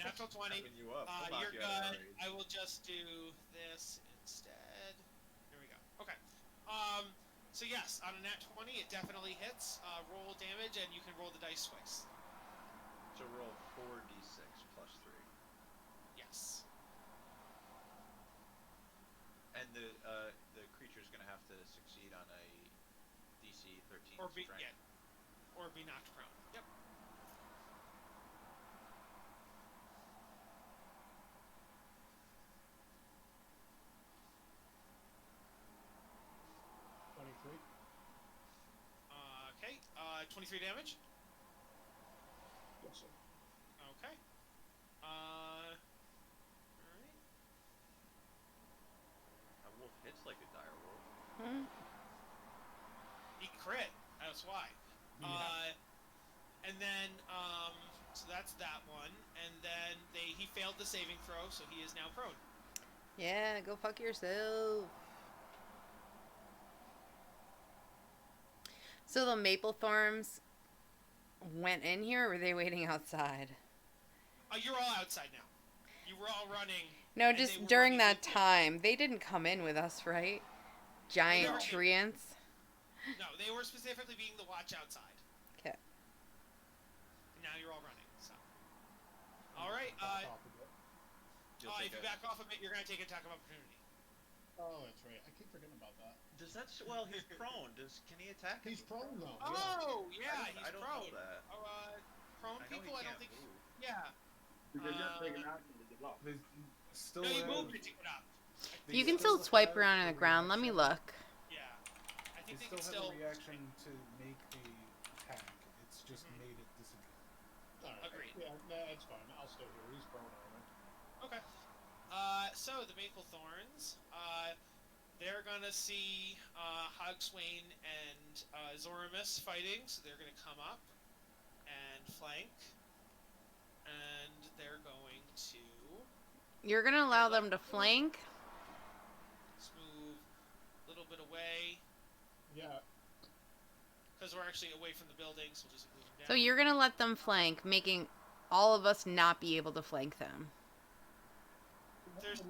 natural 20. Wrapping you up. Come on, You're you had good. rage. I will just do this instead. There we go. Okay. So yes, on a nat 20, it definitely hits. Roll damage, and you can roll the dice twice. So roll 4d6 plus 3. Yes. And the creature's gonna have to succeed on a DC 13 Or be strength. or be knocked prone. Yep. 23. Okay. 23 damage. Awesome. Okay. Alright. A wolf hits like a dire wolf. Hmm? He crit. That's why. Yeah. And then, so that's that one. And then he failed the saving throw, so he is now prone. Yeah, go fuck yourself. So the maple thorns went in here, or were they waiting outside? You're all outside now. You were all running. No, and they just were during running that with you. time. They didn't come in with us, right? Giant No. treants. No, they were specifically being the watch outside. Okay. And now you're all running. So. All right. Back off a bit. If you back off a bit, you're gonna take an attack of opportunity. Oh, that's right. I keep forgetting about that. Does that? Well, he's prone. Can he attack? He's prone though. Oh, yeah, I he's don't prone. know that. Prone I know people, he I don't can't think. move. Yeah. Because you have to take an action to get up. They still No, you have, moved to take it up. they You can still swipe have around on a the ground. Let me reaction. look. Yeah. I They think they still can have still. a reaction to make the attack. It's just made it disappear. All right. Agreed. Yeah, no, that's fine. I'll stay here. He's prone on it. Okay. So the Maple Thorns, they're gonna see Hogswain and Zoramus fighting, so they're gonna come up and flank, and they're going to You're gonna allow them to flank? let's move a little bit away Yeah. because we're actually away from the building, so we'll just move them down. So you're gonna let them flank, making all of us not be able to flank them. There's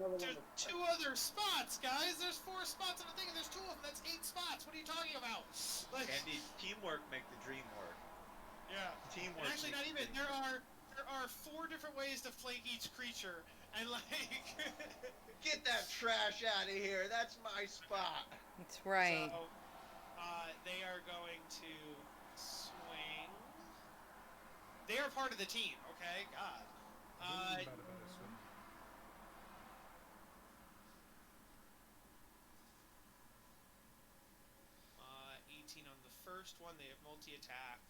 two other spots, guys. There's 4 spots on the thing, and there's 2 of them. That's 8 spots. What are you talking about? Like, Andy, teamwork make the dream work. yeah. Teamwork. And actually, not makes even. the dream There are 4 different ways to flank each creature, and like. Get that trash out of here. That's my spot. That's right. So, they are going to swing. They are part of the team. Okay, God. About a swing. 18 on the first one. They have multi-attack.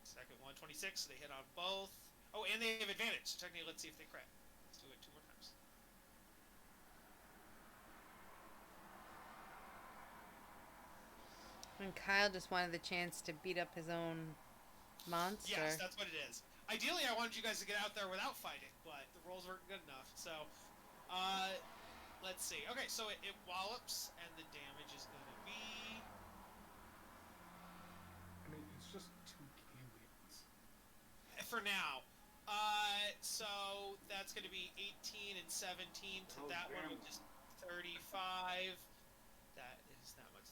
Second one, 26. So they hit on both. Oh, and they have advantage. So technically, let's see if they crit. Let's do it 2 more times. And Kyle just wanted the chance to beat up his own monster. Yes, that's what it is. Ideally, I wanted you guys to get out there without fighting, but the rolls weren't good enough. So, let's see. Okay, so it wallops, and the damage is going to be... I mean, it's just 2 Cambions. For now. So that's going to be 18 and 17 to Oh, that one, damn. which is 35. That is that much.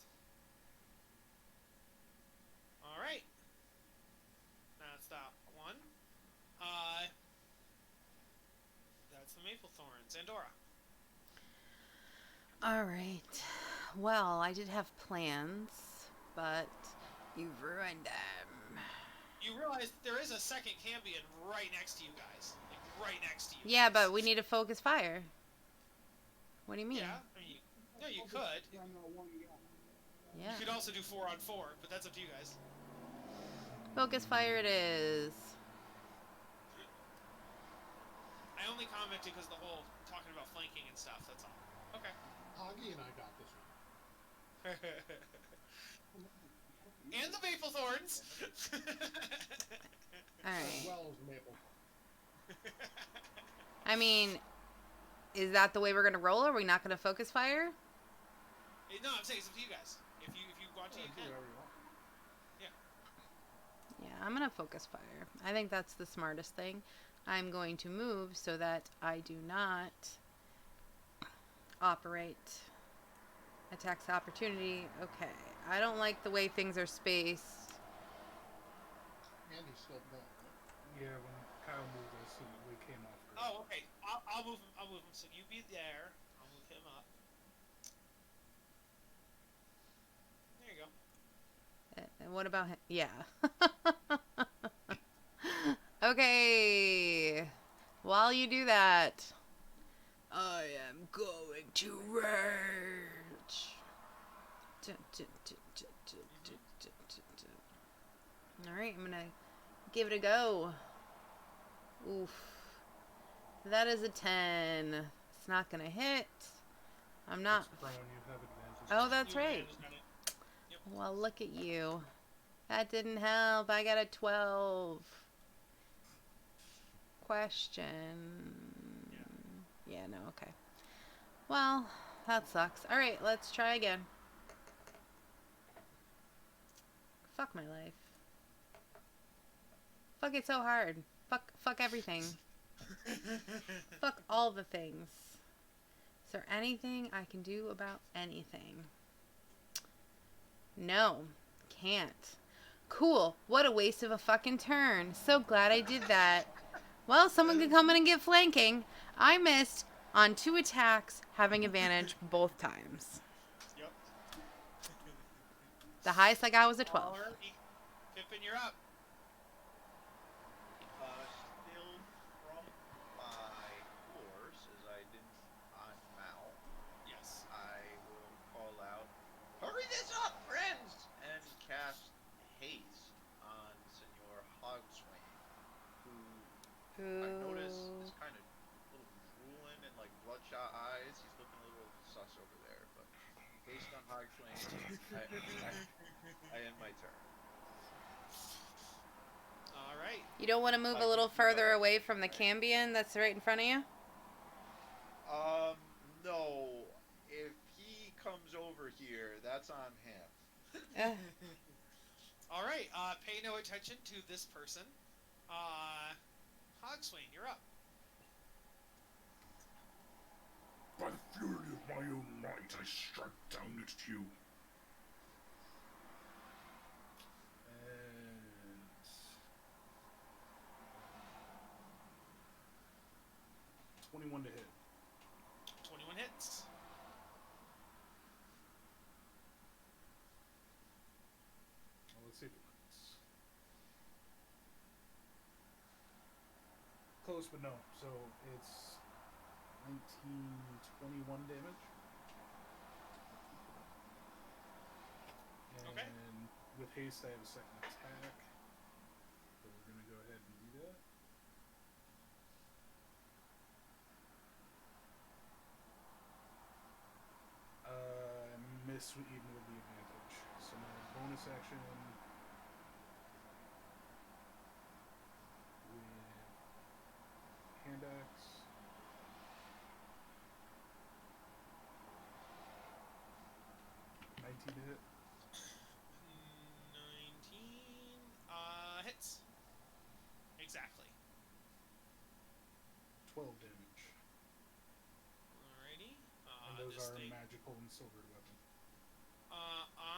All right. That's that one. That's the Maple Thorns. Andorra. Alright. Well, I did have plans, but you've ruined them. You realize there is a second Cambion right next to you guys. Like, right next to you. Yeah, guys. but we need to focus fire. What do you mean? Yeah, I mean, you could. Yeah. You could also do 4 on 4, but that's up to you guys. Focus fire it is. I only commented because the whole talking about flanking and stuff, that's all. Okay. Hoggy and I got this one. And the Maple Thorns! As Alright. well as Maple. I mean, is that the way we're gonna roll? Are we not gonna focus fire? No, I'm saying it's up to you guys. If you want to, you Do can. whatever you want. Yeah, I'm gonna focus fire. I think that's the smartest thing. I'm going to move so that I do not operate attacks of opportunity. Okay. I don't like the way things are spaced. Andy's still prone, right? Yeah, when Kyle moved us, we came off grid. Oh, okay. I'll move him. I'll move him. So you be there. I'll move him up. There you go. And what about him? Yeah. Okay. While you do that, I am going to rage. Alright, I'm gonna give it a go. Oof. That is a 10. It's not gonna hit. I'm not. It's prone, you have advantage. Oh, that's You right. advantage on it. Yep. Well, look at you. That didn't help. I got a 12. Question. Yeah, no, okay. Well, that sucks. Alright, let's try again. Fuck my life. Fuck it so hard. Fuck everything. Fuck all the things. Is there anything I can do about anything? No. Can't. Cool. What a waste of a fucking turn. So glad I did that. Well, someone can come in and get flanking. I missed on 2 attacks, having advantage both times. Yep. The highest I got was a 12. Alrighty. Pippin, you're up. Still from my horse, as I didn't unmount, Yes. I will call out, "Hurry this up, friends!" and cast haste on Senor Hogswain, who I notice is kind of a little drooling and like bloodshot eyes. He's looking a little sus over there, but based on Hogswain, I end my turn. All right. You don't want to move a little further away from the Cambion that's right in front of you? No. If he comes over here, that's on him. All right. Pay no attention to this person. Hogswain, you're up. By the fury of my own might, I strike down at you. And 21 to hit. 21 hits. Well, let's see if it works. Close, but no. So it's 19, 21 damage. And Okay. with haste, I have a second attack. So we're going to go ahead and do that. Miss even with the advantage. So my bonus action with hand axe. To hit. 19 hits. Exactly. 12 damage. Alrighty. And those This are thing. magical and silvered weapon.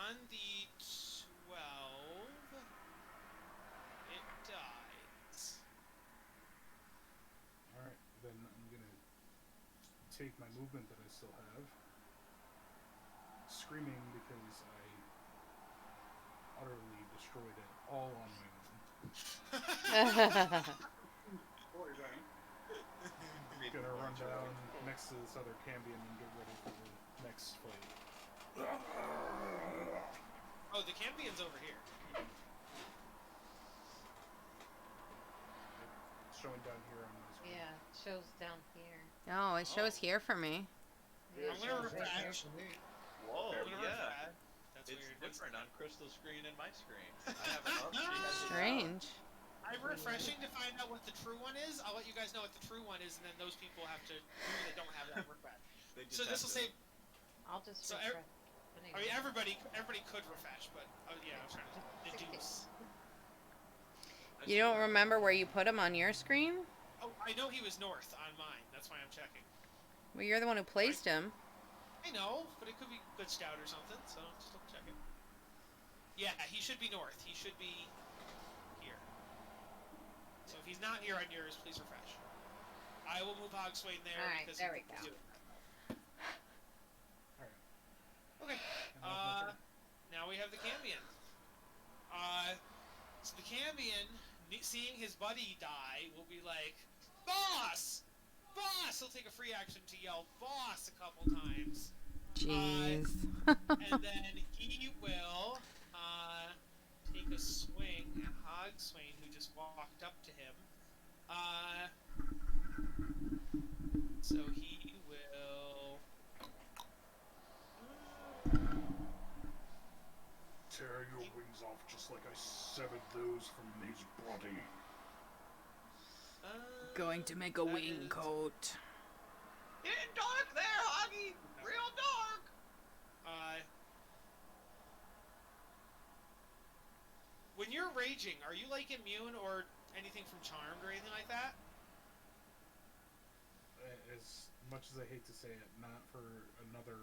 On the 12, it dies. Alright, then I'm gonna take my movement that I still have. Screaming because I utterly destroyed it all on my own. Boy, then. Gonna run down next to this other Cambion and get ready for the next fight. Oh, the Campion's over here. It's showing down here on my screen. Yeah, it shows down here. No, it shows here for me. Yeah, I'm gonna it shows right here refresh. for me. Whoa, I'm gonna yeah. refresh. That's It's weird. different on Crystal's screen and my screen. I have it up. She has it Strange. I'm refreshing to find out what the true one is. I'll let you guys know what the true one is, and then those people have to that don't have that refresh. They just So this have will to- save. I'll just So refresh. I mean, everybody could refresh, but yeah, I'm trying to deduce. You don't remember where you put him on your screen? Oh, I know he was north on mine. That's why I'm checking. Well, you're the one who placed him. I know, but it could be glitched out or something. So just double check it. Yeah, he should be north. He should be here. So if he's not here on yours, please refresh. I will move Hogswain there. Alright, because there he we can go. do it. Alright. Okay. And that was my turn. Now we have the Cambion. So the Cambion, seeing his buddy die, will be like, "Boss! Boss!" He'll take a free action to yell "Boss" a couple times. Jeez. And then he will take a swing at Hogswain, who just walked up to him. So he will. Tear your wings off just like I severed those from his body. Going to make a that wing is- coat. Getting dark there, Hoggy! Real dark! When you're raging, are you like immune or anything from charmed or anything like that? As much as I hate to say it, not for another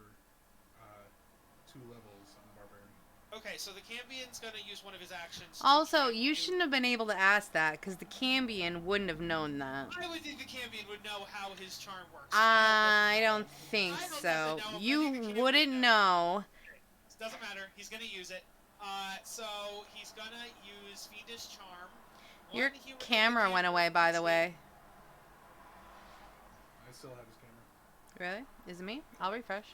2 levels on Barbarian. Okay, so the Cambian's gonna use one of his actions. to Also, try you to- shouldn't have been able to ask that because the Cambion wouldn't have known that. I would think the Cambion would know how his charm works. I don't think I don't so. know, but I think the You Cambion wouldn't would know. Doesn't matter. He's gonna use it. So he's gonna use Fiendish Charm. Your One human camera went away, by the way. I still have his camera. Really? Is it me? I'll refresh.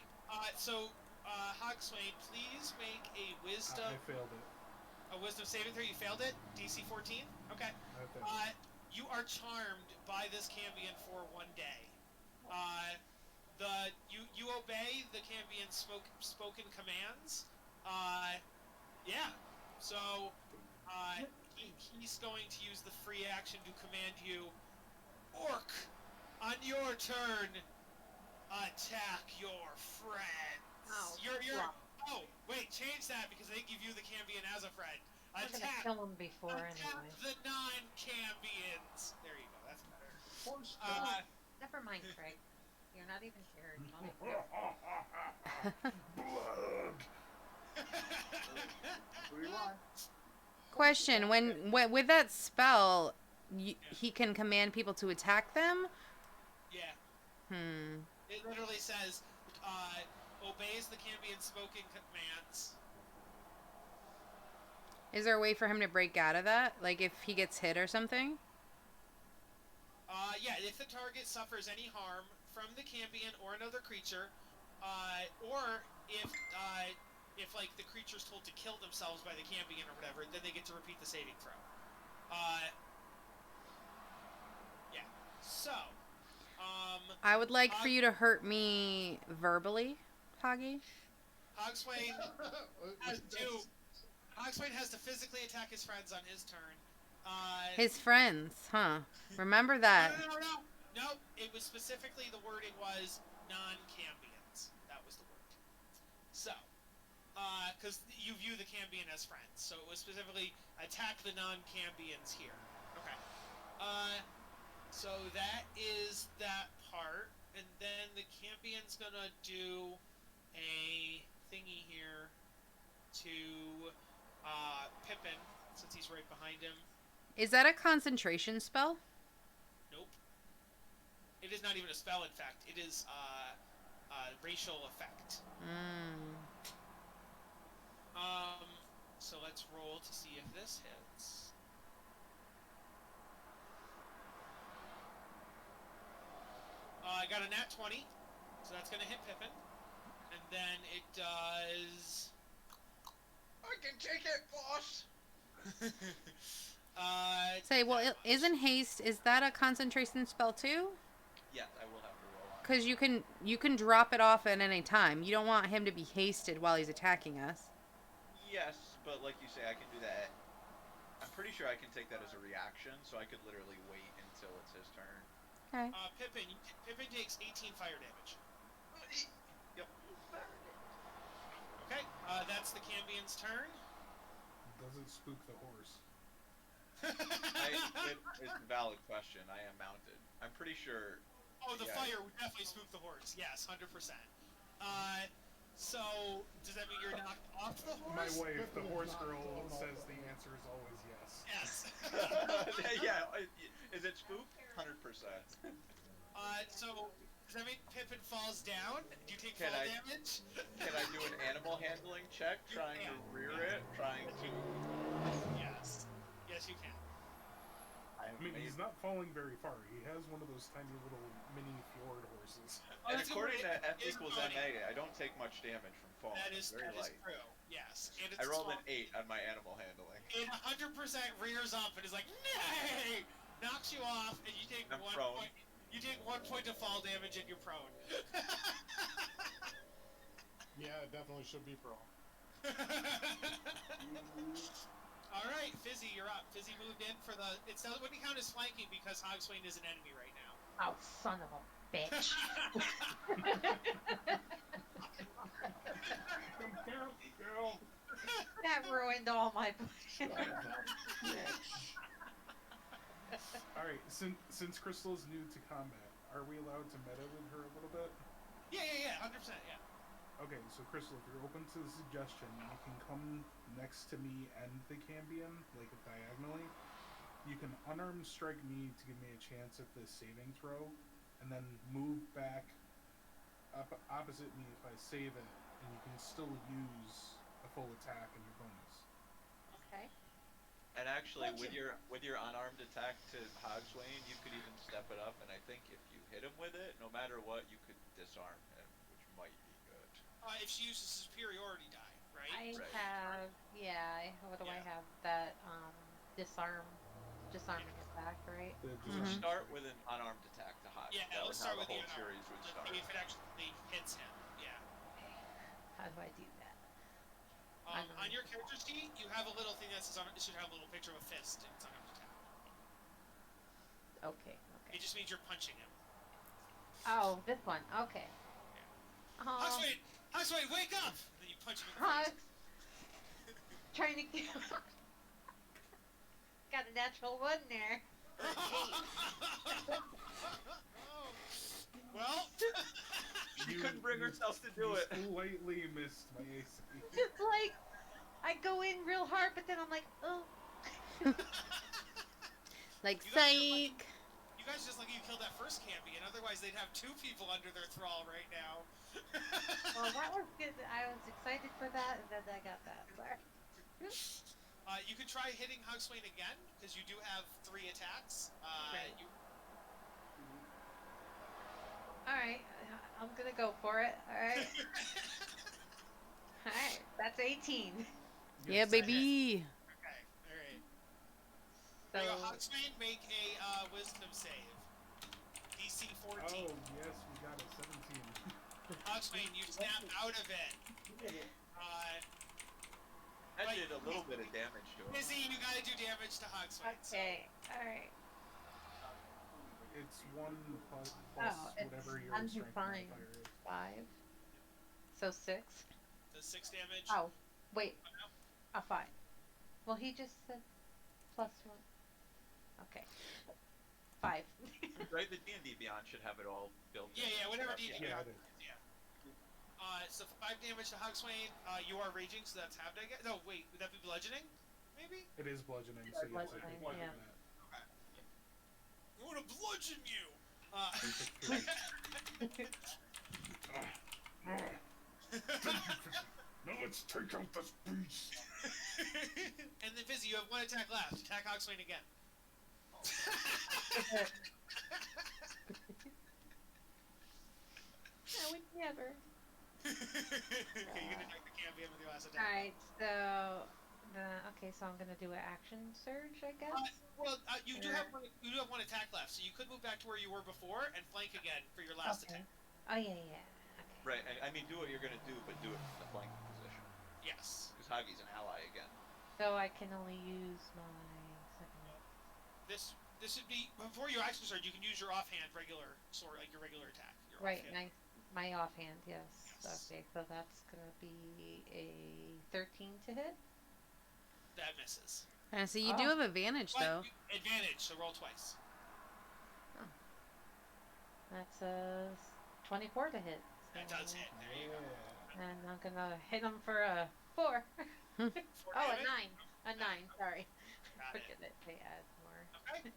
Hogswain, please make a wisdom I failed it. saving throw. You failed it. DC 14. Okay. I failed it. You are charmed by this Cambion for 1 day. You obey the Cambion's spoken commands. Yeah. So he's going to use the free action to command you, Orc, on your turn, attack your friends. Oh, You're flop. oh wait, change that because they give you the Cambion as a friend. I'm gonna Attack kill him before Attack anyway. the non-Cambions. There you go. That's better. Horse Never mind, Craig. You're not even here. Blood! Who you are? Question: When with that spell, he can command people to attack them. Yeah. Hmm. It literally says, obeys the Cambion's spoken commands. Is there a way for him to break out of that? Like if he gets hit or something? Yeah, if the target suffers any harm from the Cambion or another creature, or if like the creature's told to kill themselves by the Cambion or whatever, then they get to repeat the saving throw. Yeah. So, I would like for you to hurt me verbally, Hoggy. Hogswain has to. Hogswain has to physically attack his friends on his turn. His friends, huh? Remember that. No. It was specifically the wording was non-Cambions. That was the word. So, because you view the Cambion as friends, so it was specifically attack the non-Cambions here. Okay. So that is that part, and then the Cambion's gonna do a thingy here to Pippin, since he's right behind him. Is that a concentration spell? Nope. It is not even a spell, in fact. It is racial effect. So let's roll to see if this hits. I got a nat 20, so that's going to hit Pippin. And then it does... I can take it, boss! Say, well, isn't haste? Is that a concentration spell too? Yes, I will have to roll on. Because you can drop it off at any time. You don't want him to be hasted while he's attacking us. Yes, but like you say, I can do that. I'm pretty sure I can take that as a reaction, so I could literally wait until it's his turn. Okay. Pippin takes 18 fire damage. Yep. Okay, that's the Cambion's turn. Doesn't spook the horse. It's a valid question. I am mounted. I'm pretty sure. Oh, the Yeah. fire would definitely spook the horse. Yes, 100%. So, does that mean you're knocked off the My horse? wife, the horse girl, says the answer is always yes. Yes. Yeah. Is it spooked? 100%. So, does that mean Pippin falls down? Do you take Can fall I- damage? Can I do an animal handling check, You trying to can. rear it, trying to? Yes. Yes, you can. I am I mean, he's not falling very far. He has one of those tiny little mini fjord horses. Oh, And that's according to good. F It is equals funny. MA, I don't take much damage from falling. That I'm is very light. true. Yes, and I it's rolled an small. 8 on my animal handling. It 100% rears up and is like, nay! Knocks you off, and you take I'm 1 prone. point. You take 1 point of fall damage, and you're prone. Yeah, it definitely should be pro. All right, Fizzy, you're up. Fizzy moved in for the. It wouldn't count as flanking because Hogswain is an enemy right now. Oh, son of a bitch. That ruined all my plans. All right, since Crystal is new to combat, are we allowed to meta with her a little bit? Yeah, 100%, yeah. Okay, so Crystal, if you're open to the suggestion, you can come next to me and the Cambion, like diagonally. You can unarmed strike me to give me a chance at this saving throw, and then move back up opposite me if I save it, and you can still use a full attack in your bonus. Okay. And actually, with your unarmed attack to Hogswain, you could even step it up, and I think if you hit him with it, no matter what, you could disarm him, which might be good. If she uses superiority die, right? I Right. have, yeah, what do I Yeah. have? That, disarming attack, right? The So Mhm. start with an unarmed attack to Hog. Yeah, That let's was how start the with the whole unarmed. series would Let's start. see if it actually hits him. Yeah. Okay. How do I do that? On your character sheet, you have a little thing that says it should have a little picture of a fist, and it's unarmed attack. Okay. It just means you're punching him. Oh, this one. Okay. Hogswain, wake up! And then you punch him in the Hugs. face. Trying to get. Got a natural one there. Well, She couldn't bring herself to do it. Slightly missed my AC. Just like, I go in real hard, but then I'm like, oh. Like, You guys are psych. you guys just lucky you killed that first Cambion, otherwise they'd have 2 people under their thrall right now. Well, that was good. I was excited for that, and then I got that. Sorry. You could try hitting Hogswain again, because you do have 3 attacks. Right. You, Alright, I'm gonna go for it. Alright. Alright, that's 18. Yeah, baby. okay, alright. So, Hogswain, make a wisdom save. DC 14. Oh, yes, we got a 17. Hogswain, you snap out of it. That did a little bit of damage to him. Izzy, you gotta do damage to Hogswain. okay, alright. It's 1 plus Oh, it's whatever your strength undefined. modifier is. 5. So 6. Does 6 damage? Oh, wait. Oh, no. A 5. Well, he just said plus 1. Okay. 5. Right, the D&D Beyond should have it all built in. Yeah, whatever Yeah. D&D Yeah, Beyond it is. So 5 damage to Hogswain. You are raging, so that's halved, I guess. No, wait, would that be bludgeoning? Maybe? It is bludgeoning, so yes, I Bludgeoning, think yeah. that. I want to bludgeon you! Now let's take out this beast. And then Fizzy, you have 1 attack left. Attack Hogswain again. I would never. Okay, you can attack the Cambion with your last attack. Alright, so. Okay, so I'm gonna do an action surge, I guess? You do have 1 attack left, so you could move back to where you were before and flank again for your last Okay. attack. Oh, yeah. Okay. Right, I mean, do what you're going to do, but do it from the flanking position. Yes. Because Hagi's an ally again. So I can only use my second. This would be before your action surge. You can use your offhand regular sword, like your regular attack. Your Right, offhand. my offhand, yes. Yes. Okay, so that's gonna be a 13 to hit. That misses. And so you do Oh. have advantage, though. Advantage, so roll twice. That's a 24 to hit. That does hit. There you go. And I'm gonna hit him for a 4. 4 Oh, a damage. 9. A 9, sorry. Got it. Forget it. They add more. Okay.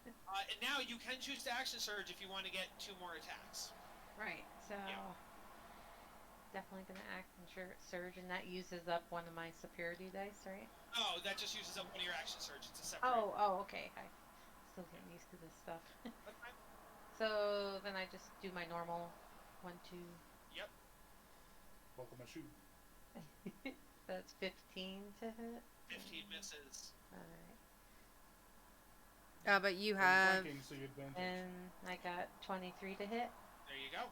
And now you can choose to action surge if you want to get 2 more attacks. Right, so. Yeah. Definitely gonna action surge, and that uses up one of my superiority dice, right? Oh, that just uses up 1 of your action surge. It's a separate. Oh, okay. still getting used to this stuff. That's fine. So then I just do my normal 1, 2. Yep. Buckle my shoe. That's 15 to hit. 15 misses. Alright. But you You're have. flanking, so you advantage. And I got 23 to hit. There you go.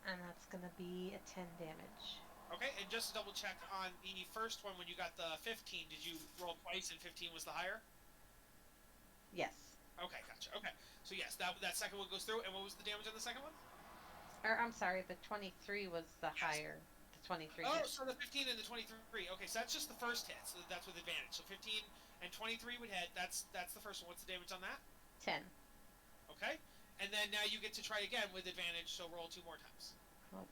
And that's gonna be a 10 damage. Okay, and just to double check on the first one, when you got the 15, did you roll twice and 15 was the higher? Yes. Okay, gotcha. Okay, so yes, that second one goes through. And what was the damage on the second one? Or I'm sorry, the 23 was the Yes. higher. The 23 Oh, hit. so the 15 and the 23. Okay, so that's just the first hit. So that's with advantage. So 15 and 23 would hit. That's the first one. What's the damage on that? 10. Okay, and then now you get to try again with advantage. So roll 2 more times. What?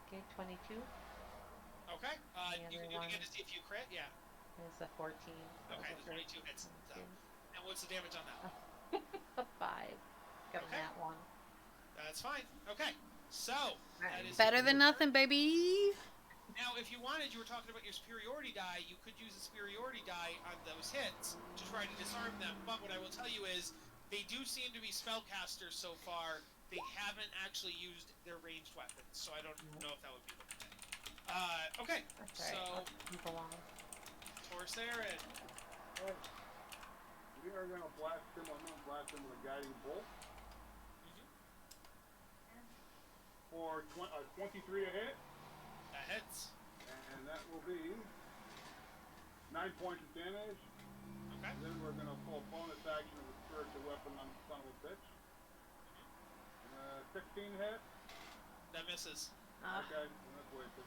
Okay, 22 Okay, The you can other do it again one. to see if you crit. Yeah. is a 14. So Okay, it's the a 22 hits. So, 22. and what's the damage on that? A 5. Got Okay. that one. That's fine. Okay, so that is Better than nothing, baby. Now, if you wanted, you were talking about your superiority die. You could use a superiority die on those hits to try to disarm them. But what I will tell you is, they do seem to be spellcasters so far. They haven't actually used their ranged weapons, so I don't know if that would be the thing. Okay, That's so alright. I'll move along. Taurus there, and We are gonna blast him. I'm gonna blast him with a guiding bolt for 23 to hit, that hits. and that will be 9 points of damage. Okay, And then we're gonna pull a bonus action of a spiritual weapon on the son of a bitch. 16 hit. that misses. Okay, that's wasted.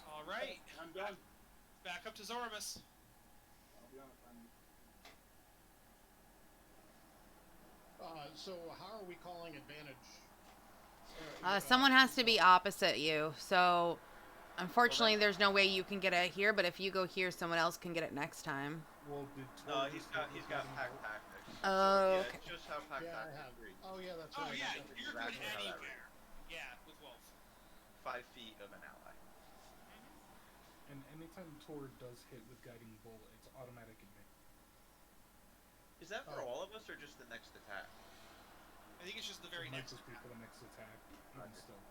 All right, I'm done. back up to Zoramus. I'll be honest. So how are we calling advantage? Someone has to be opposite you. So, unfortunately, there's no way you can get it here. But if you go here, someone else can get it next time. Well, did No, Tor he's just got hit with pack guiding bolt? tactics. Oh, so, yeah, okay. it's just how pack Yeah, I tactics have. reads. Oh yeah, that's Oh right. yeah, That's you're exactly good how that anywhere. Yeah, with Wolf. 5 feet of an ally. And anytime Tor does hit with guiding bolt, it's automatic in me. Is that for Oh. all of us or just the next attack? I think it's just the very It might next just be attack. for the next attack. Even Okay. still.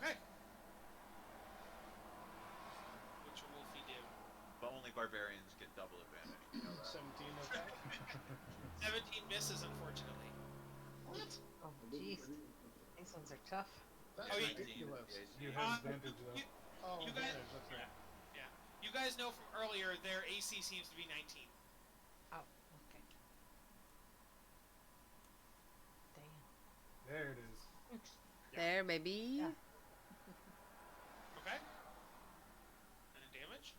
Okay. Which will Wolfie do? But only barbarians get double advantage. You know that. 17 attack. 17 misses, unfortunately. What? Oh, jeez. These ones are tough. That's Oh, yeah. 19 ridiculous. is the AC. You have advantage though. You, Oh, You guys- advantage, that's right. yeah. You guys know from earlier their AC seems to be 19. Oh, okay. Damn. There it is. There, baby. Yeah. Okay. And damage?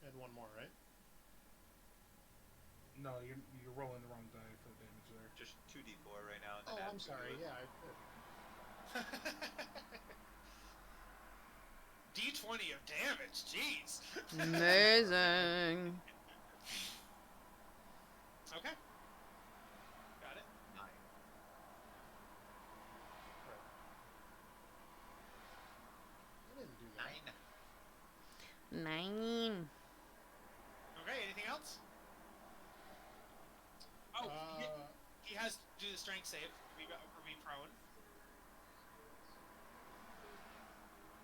And one more, right? No, you're rolling the wrong die for the damage there. Just 2d4 right now. And Oh, then add I'm 2 to sorry. it. Yeah. D20 of damage, jeez. Amazing. Okay. Got it. 9. I didn't do that. 9. 9. Okay, anything else? Oh, he has to do the strength save or be prone.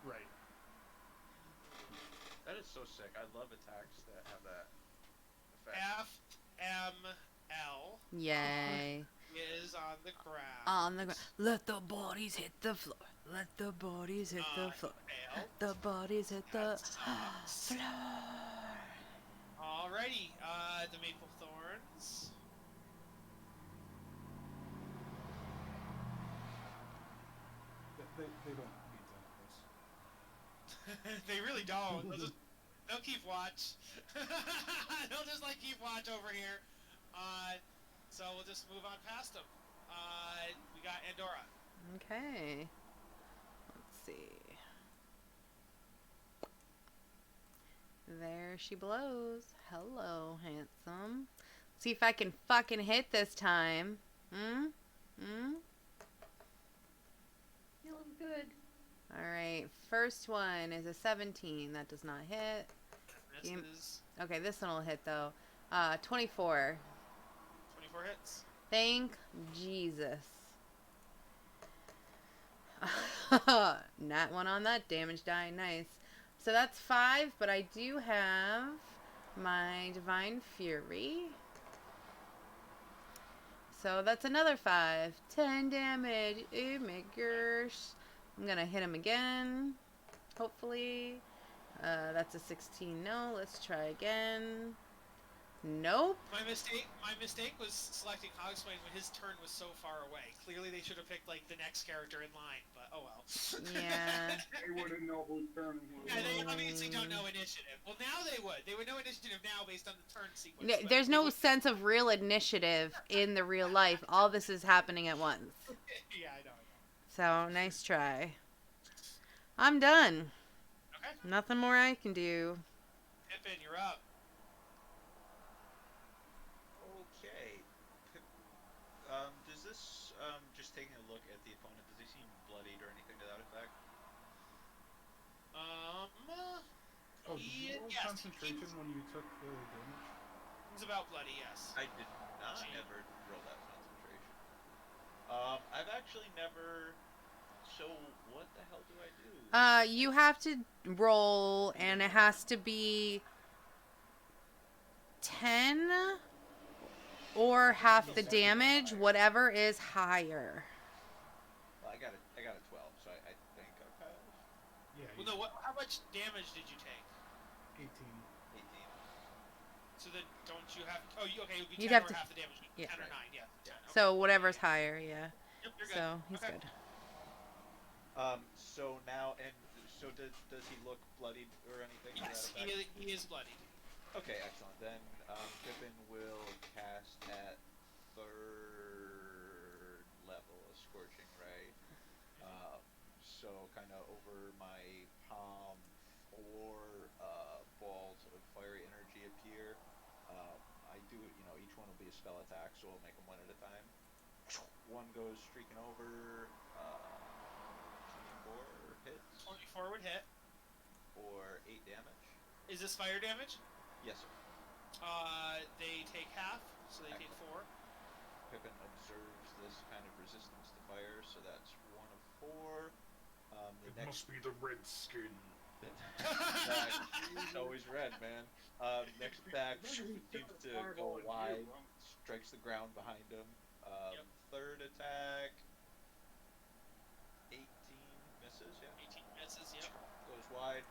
Right. That is so sick. I love attacks that have that effect. FML Yay. is on the ground. On the ground. Let the bodies hit the floor. Let the bodies hit the floor. Fail. The bodies hit the That sucks. floor. Alrighty, the Maple Thorns. They don't need tentacles. They really don't. They'll keep watch. They'll just like keep watch over here. So we'll just move on past them. We got Andorra. Okay. Let's see. There she blows. Hello, handsome. See if I can fucking hit this time. Hmm? Feeling good. Alright, first one is a 17. That does not hit. Misses. Okay, this one will hit though. 24. 24 hits. Thank Jesus. Nat one on that damage die. Nice. So that's 5, but I do have my Divine Fury. So that's another 5. 10 damage. Oh my gosh. I'm gonna hit him again. Hopefully. That's a 16. No, let's try again. Nope. My mistake was selecting Hogswain when his turn was so far away. Clearly, they should have picked like the next character in line, but oh well. Yeah. They wouldn't know whose turn it was. Yeah, they obviously don't know initiative. Well, now they would. They would know initiative now based on the turn sequence. but There's they no would- sense of real initiative in the real life. All this is happening at once. Yeah, I know. So, nice try. I'm done. Okay, Nothing more I can do. Pippin, you're up. Okay. Does this, just taking a look at the opponent, does he seem bloodied or anything to that effect? Oh, did you roll yes, concentration when you took the damage? He's about bloody, yes. I did not Gee. ever roll that concentration. I've actually never. So what the hell do I do? You have to roll, and it has to be 10 or half the damage, whatever is higher. Well, I got a 12, so I think I passed. Yeah, Well, no. How much damage did you take? 18. 18. So then, don't you have? Oh, okay. It would be You'd 10 have or to- half the damage. yeah. 10 or 9, yeah. 10. Okay. So, whatever's higher, yeah. Yep, you're good. So, he's Okay. good. So now, and so does he look bloodied or anything? to Yes, that effect? he is bloody. Okay, excellent. Then Pippin will cast at 3rd level a Scorching Ray. So kind of over my palm, 4 balls of fiery energy appear. I do, each one will be a spell attack, so I'll make them one at a time. One goes streaking over. 24 hits 24 would hit. for 8 damage. Is this fire damage? Yes, sir. They take half, so they take 4. Pippin observes this kind of resistance to fire, so that's 1 of 4. The It next must be the red skin. attack is always red, man. Next attack seems to go wide, strikes the ground behind him. Yep. 3rd attack, 18 misses, yeah. 18 misses, yep. Goes wide.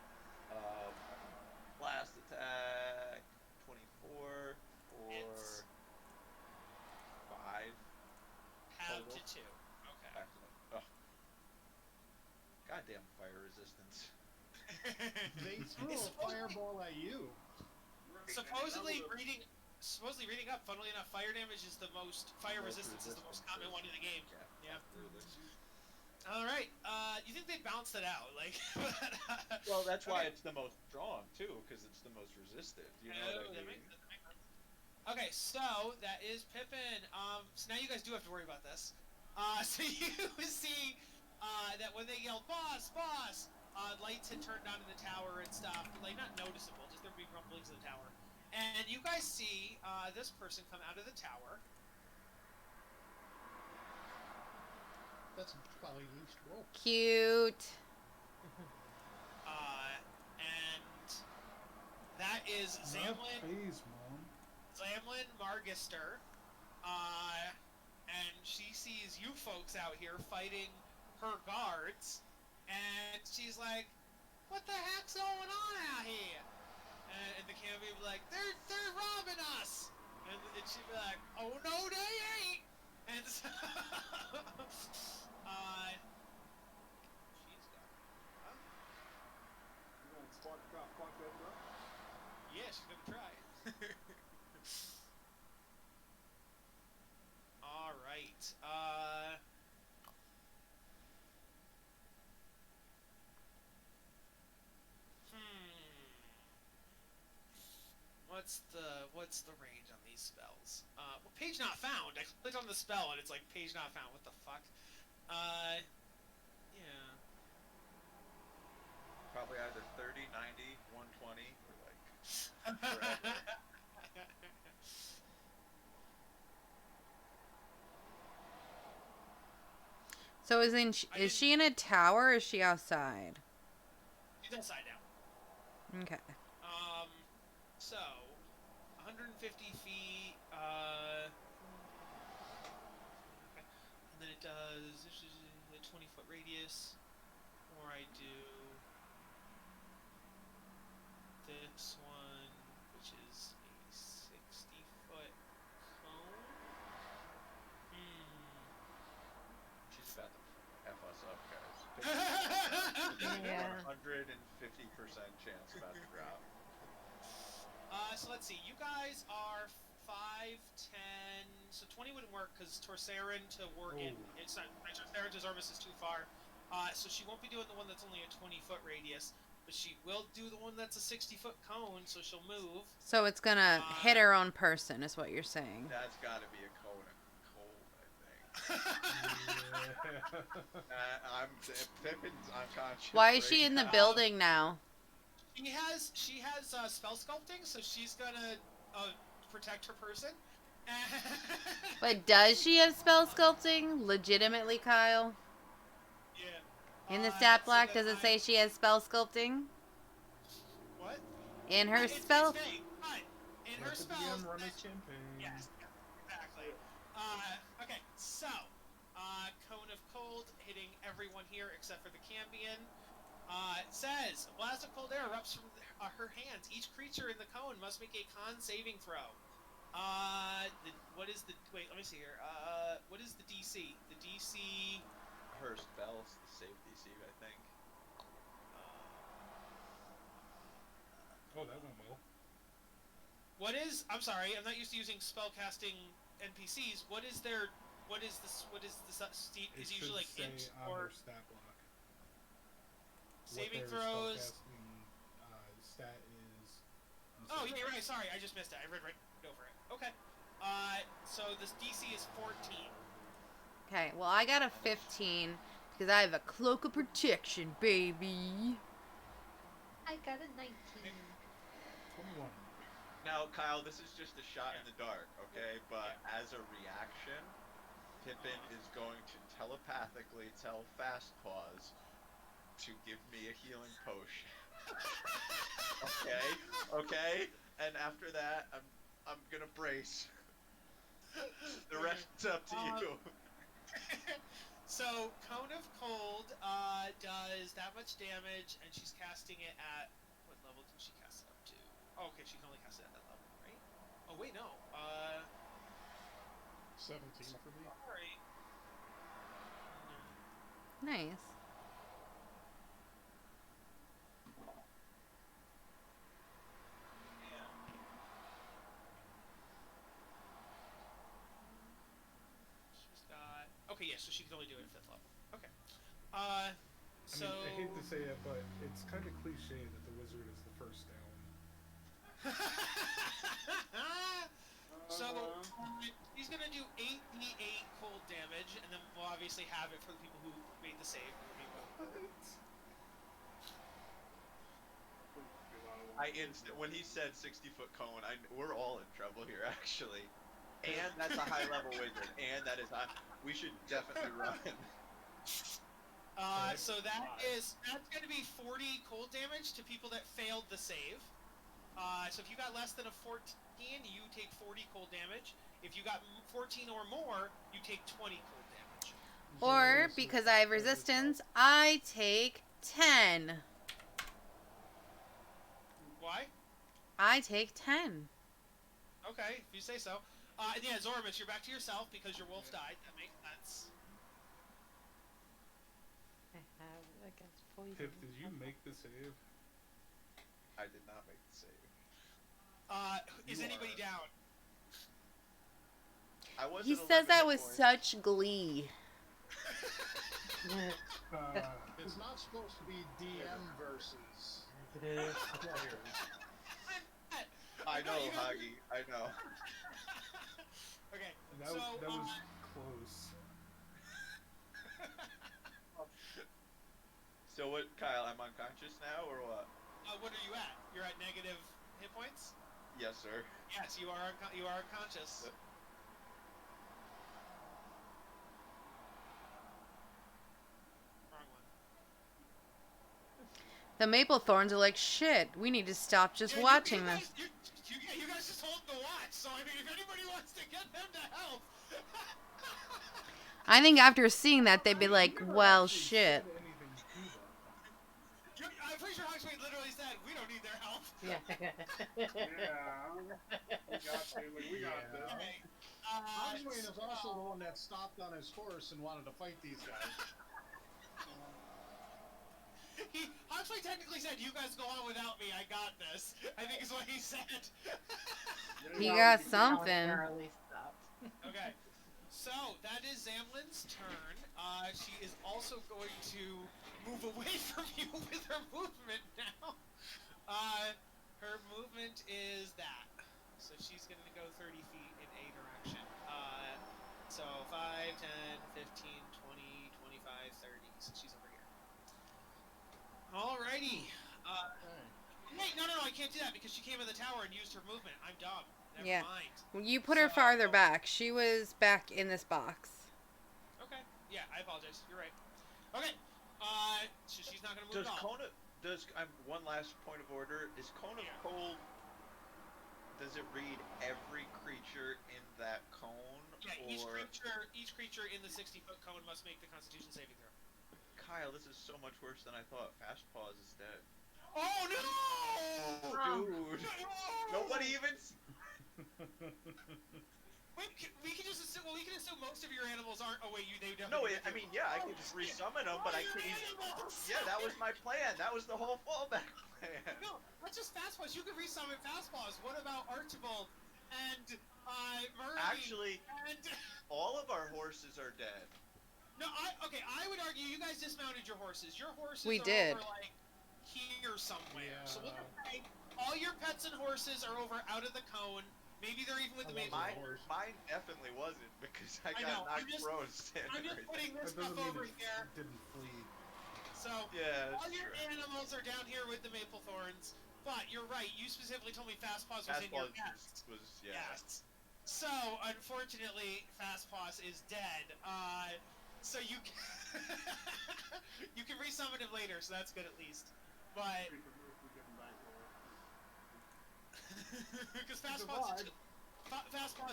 Last attack, 24 for Hits. 5. Half Total. to 2. Okay. Excellent. Ugh. Goddamn fire resistance. They threw It's a supposed- fireball at you. Supposedly reading up, funnily enough, fire damage is the most, fire Most resistance is the most resistance common is- one in the game. Yeah. Yeah. Absolutely. Alright, you think they balanced it out, like, Well, that's why Okay. it's the most strong too, because it's the most resistant. You know Oh, what I that mean? makes sense, that makes sense. Okay, so that is Pippin. So now you guys do have to worry about this. So you see that when they yelled "Boss, boss," lights had turned on in the tower and stuff, but, like, not noticeable, just there being rumblings in the tower. And you guys see this person come out of the tower. That's probably least roll. Cute. And that is Zamlin. Please, Mom. Zamlin Margister, and she sees you folks out here fighting her guards, and she's like, "What the heck's going on out here?" And the can be like, "They're robbing us," and she'd be like, "Oh no, they ain't!" And so, she's got, You gonna fuck that up? yeah, she's gonna try. All right. what's the range on these spells? Well, page not found. I clicked on the spell and it's like page not found. What the fuck? Yeah. Probably either 30, 90, 120, or like forever. So is she in a tower or is she outside? She's upside down. Okay. So 150 feet. Okay. And then it does. This is a 20-foot radius. Or I do this one, which is a 60-foot cone. She's about to F us up, guys. Yeah. 150% chance about to drop. So let's see. You guys are 5, 10. So 20 wouldn't work because Torsarin to work in. It's not. Torsarin to Zorvis is too far. So she won't be doing the one that's only a 20-foot radius. But she will do the one that's a 60-foot cone, so she'll move. So it's gonna hit her own person, is what you're saying. That's got to be a cone of cold, I think. Pippin's unconscious. Why is she right in the now. building now? She has spell sculpting, so she's gonna protect her person. But does she have spell sculpting? Legitimately, Kyle? Yeah. In the stat so block, then does it say she has spell sculpting? What? In her It's spell? vague, but in her Let the spells. DM run his campaign. Yes, exactly. Okay, so cone of cold hitting everyone here except for the Cambion. It says a blast of cold air erupts from her hands. Each creature in the cone must make a con saving throw. What is the? Wait, let me see here. What is the DC? The DC. Her spells save DC, I think. Oh, that went well. What is? I'm sorry, I'm not used to using spellcasting NPCs. What is their? What is this? What is this? It Is it should usually like say int on or her stat block. saving what their throws? spellcasting, stat is. Oh, yeah, you're right. Sorry, I just missed it. I read right over it. Okay. So this DC is 14. Okay, well, I got a 15 because I have a cloak of protection, baby. I got a 19. 21. Now, Kyle, this is just a shot in the dark, okay? But as a reaction, Pippin is going to telepathically tell Fastpaws to give me a healing potion. Okay? And after that, I'm gonna brace. The rest's up to you. So Cone of Cold does that much damage, and she's casting it at what level can she cast it up to? Oh, okay, she can only cast it at that level, right? Oh wait, no. 17 for me. Sorry. Nice. She's got. Okay, yeah, so she can only do it at 5th level. Okay. So. I mean, I hate to say it, but it's kind of cliche that the wizard is the first down. So he's gonna do 8d8 cold damage, and then we'll obviously have it for the people who made the save. When he said 60-foot cone, we're all in trouble here, actually. And that's a high level wizard, and that is we should definitely run. So that's gonna be 40 cold damage to people that failed the save. So if you got less than a 14, you take 40 cold damage. If you got 14 or more, you take 20 cold damage. Or, because I have resistance, I take 10. Why? I take 10. Okay, if you say so. And yeah, Zormus, you're back to yourself because your wolf died. That makes sense. I have against poison. Pip, did you make the save? I did not make the save. Is anybody down? I was. He at says 11 that hit with points. such glee. It's not supposed to be DM versus players. I I No, you know, guys. Hagi. I know. Okay, That, so that was close. So what, Kyle? I'm unconscious now, or what? what are you at? You're at negative hit points. Yes, sir. Yes, you are. You are unconscious. Wrong one. The maple thorns are like, shit, we need to stop just Yeah, watching this. You guys just hold the watch. So I mean, if anybody wants to get them to help. I think after seeing that, they'd be like, We never well, actually shit. said anything to them. I'm pretty sure Huxley literally said, "We don't need their help." Yeah. Yeah. We got this. Like, we got Yeah. this. Okay. Hogswain is also the one that stopped on his horse and wanted to fight these guys. Huxley technically said, "You guys go on without me. I got this." I think is what he said. He Yeah, got we- something. Voluntarily stopped. Okay. So that is Zamlin's turn. She is also going to move away from you with her movement now. Her movement is that. So she's going to go 30 feet in a direction. So 5, 10, 15, 20, 25, 30. So she's over here. Alrighty. Wait, no, I can't do that because she came in the tower and used her movement. I'm dumb. Never Yeah. mind. You put her farther back. She was back in this box. Okay. Yeah, I apologize. You're right. Okay. So she's not going to move Does at all. one last point of order. Is Cone of Yeah. Cold, does it read every creature in that cone? Yeah, or each creature in the 60-foot cone must make the Constitution saving throw. Kyle, this is so much worse than I thought. Fast Paws is dead. Oh no! Dude. No! Nobody even Wait, we can just assume. Well, we can assume most of your animals aren't. Oh wait, they No, definitely. I mean, yeah, I can just resummon them, but I can't even... Yeah, that was my plan. That was the whole fallback plan. No, not just fastballs. You can resummon fastballs. What about Archibald and Murray? Actually, and all of our horses are dead. no, I would argue you guys dismounted your horses. Your horses We are did. over like here somewhere. Yeah. So we'll just say all your pets and horses are over out of the cone. Maybe they're even with the maple. Mine definitely wasn't because I know, got I'm knocked just- prone standing I'm just right putting That this doesn't stuff mean over it here. didn't flee. So Yeah, all that's your true. animals are down here with the maple thorns. But you're right. You specifically told me Fastpaws was in Fast your Paws nest. was yeah. Yes. So unfortunately, Fastpaws is dead. So you you can resummon him later. So that's good at least. But We get them back there. because Fastpaws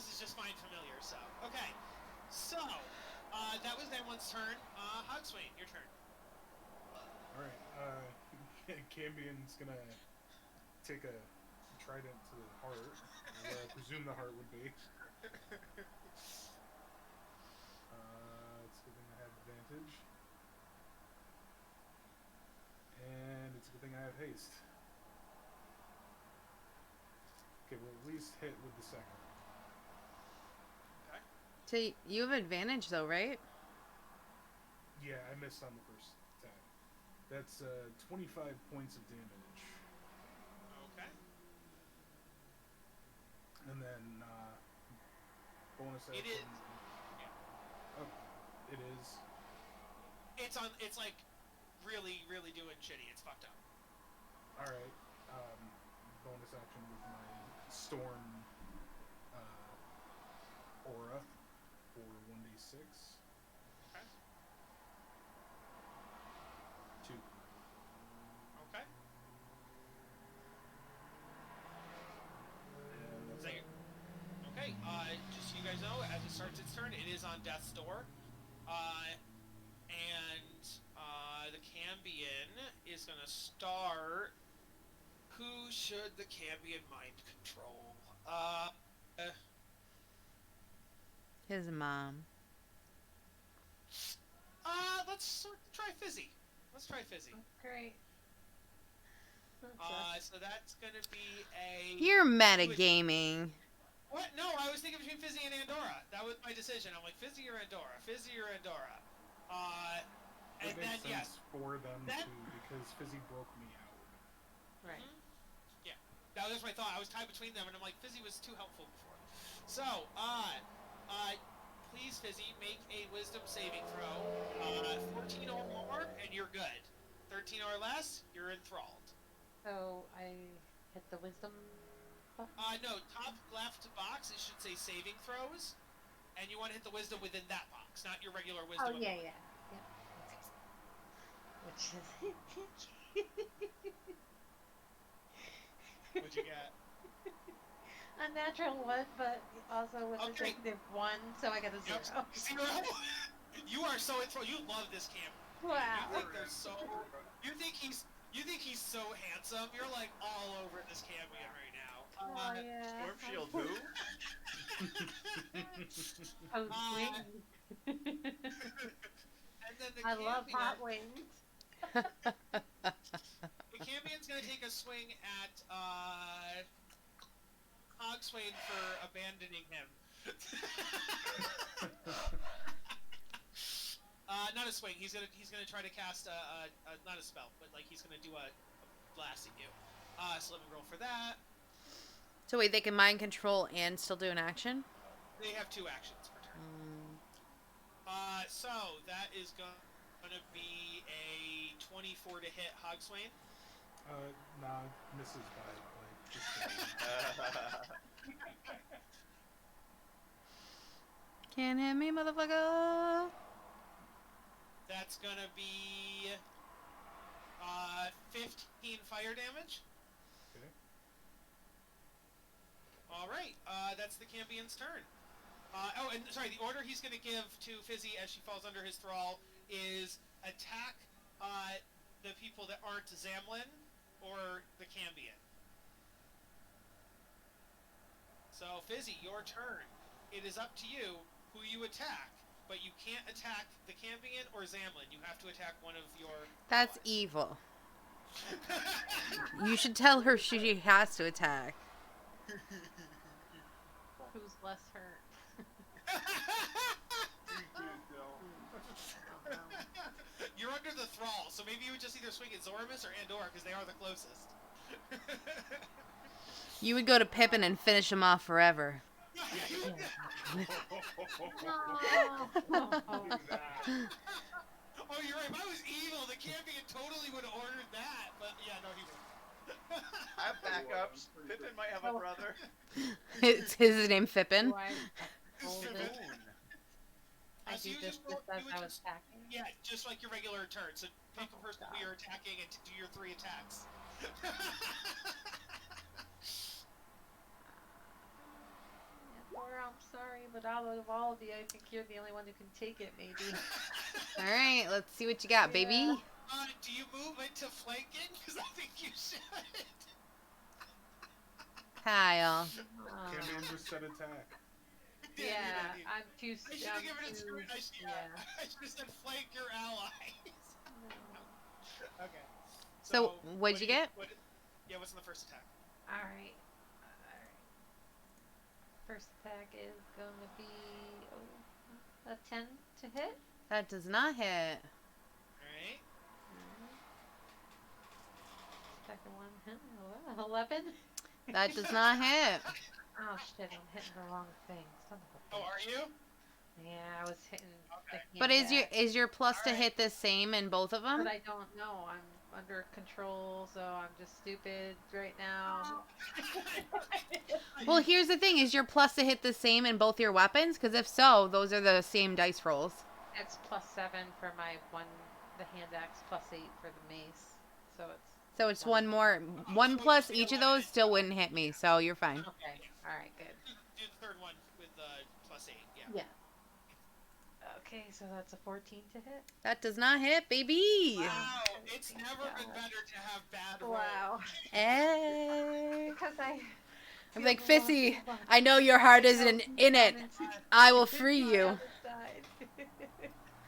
is just fine familiar. So okay. So that was Emlin's turn. Hogswain, your turn. Alright, Cambion's gonna take a trident to the heart, where I presume the heart would be. It's a good thing I have advantage. And it's a good thing I have haste. Okay, we'll at least hit with the second. So you have advantage though, right? Yeah, I missed on the first attack. That's 25 points of damage. Okay. And then bonus action. It is. Oh, it is. It's like really doing shitty. It's fucked up. Alright. Bonus action with my storm aura for 1d6. Okay. 2. Okay. And that's Say it. it. Okay. Just so you guys know, as it starts its turn, it is on death's door. And the Cambion is gonna start. Who should the Cambion mind control? His mom. Let's try Fizzy. Let's try Fizzy. Great. So that's gonna be a. You're metagaming. What? No, I was thinking between Fizzy and Andorra. That was my decision. I'm like Fizzy or Andorra. Fizzy or Andorra. And It then makes sense yes. for them Then- too, because Fizzy broke me out. Right. Yeah. That was my thought. I was tied between them, and I'm like, Fizzy was too helpful before. So, please, Fizzy, make a wisdom saving throw. 14 or more, and you're good. 13 or less, you're enthralled. So I hit the wisdom button. No, top left box, it should say saving throws, and you want to hit the wisdom within that box, not your regular wisdom. Oh yeah. Which is What'd you get? a natural one, but also with Okay. a -1, so I got a 0. Yep. 0. You are so enthralled. You love this camp. Wow. You think they're so. You think he's so handsome. You're like all over this Cambion right now. Oh yeah. Storm Shield who? Oh, and then the I love Cambion- hot wings. The Cambion's gonna take a swing at Hogswain for abandoning him. Not a swing. He's gonna try to cast not a spell, but like he's gonna do a blast at you. So let me roll for that. So wait, they can mind control and still do an action? They have 2 actions per turn. So that is gonna be a 24 to hit Hogswain. Nah, misses by like just Can't hit me, motherfucker. That's gonna be 15 fire damage. Okay. All right, that's the Cambion's turn. And sorry, the order he's gonna give to Fizzy as she falls under his thrall is attack the people that aren't Zamlin or the Cambion. So Fizzy, your turn. It is up to you who you attack, but you can't attack the Cambion or Zamlin. You have to attack one of your. That's allies. evil. You should tell her she has to attack. Who's less hurt? You're under the thrall, so maybe you would just either swing at Zoramus or Andor, because they are the closest. You would go to Pippin and finish him off forever. Oh, you're right. If I was evil, the Cambion totally would have ordered that. But yeah, no, he wouldn't. I have backups. Pippin might have a brother. It's his name, Fippin. Do I hold it? Spoon. I So do you this just roll- as you would I was just- attacking. Yeah, just like your regular turn. So pick a Oh, person who God. you're attacking and to do your 3 attacks. Or I'm sorry, but out of all of you, I think you're the only one who can take it, maybe. Alright, let's see what you got, baby. Yeah. Do you move into flanking? Because I think you should. Kyle. Cambion just said attack. Yeah, you don't need- I'm too. I should have given it to I should Yeah. have said flank your allies. Okay. So, what'd you get? Yeah, what's in the first attack? Alright. First attack is gonna be a 10 to hit. That does not hit. Alright. Second one, 11. That does not hit. Oh shit, I'm hitting the wrong thing. Son of a Oh, bitch. are you? Yeah, I was hitting Okay. the But handbag. is your plus to Alright. hit the same in both of them? But I don't know. I'm under control, so I'm just stupid right now. Well, here's the thing. Is your plus to hit the same in both your weapons? Because if so, those are the same dice rolls. It's +7 for my the hand axe, +8 for the mace. So it's one more. One plus each of those still wouldn't hit me, so you're fine. Okay. Alright, good. Do the third one with +8. Yeah. Yeah. Okay, so that's a 14 to hit. That does not hit, baby. Wow, it's never been better to have bad rolls. Wow. Hey. Because I. I'm like, feel the Fissy, loss of I know your heart isn't in it. I will the free you. other side.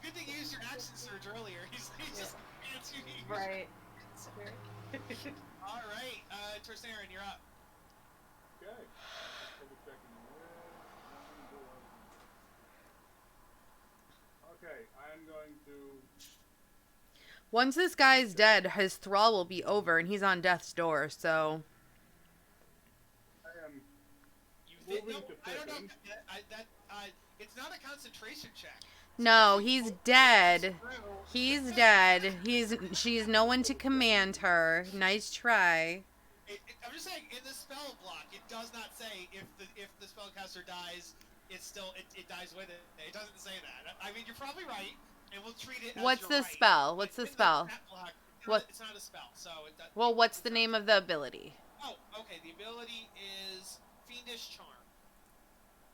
Good thing you used your action surge earlier. He's just pants you. Right. All right, Tercerin, you're up. Okay. Double checking okay, I am going to. Once this guy's dead, his thrall will be over, and he's on death's door. So moving to I don't know. Pippin. It's not a concentration check. No, Every he's vote dead. that goes through- He's dead. She's no one to command her. Nice try. I'm just saying, in the spell block, it does not say if the spellcaster dies, it dies with it. It doesn't say that. I mean, you're probably right, and we'll treat it as What's you're the right. spell? What's the In spell? stat block, What? It's not a spell, so it does. Well, what's the name of the ability? Oh, okay. The ability is Fiendish Charm.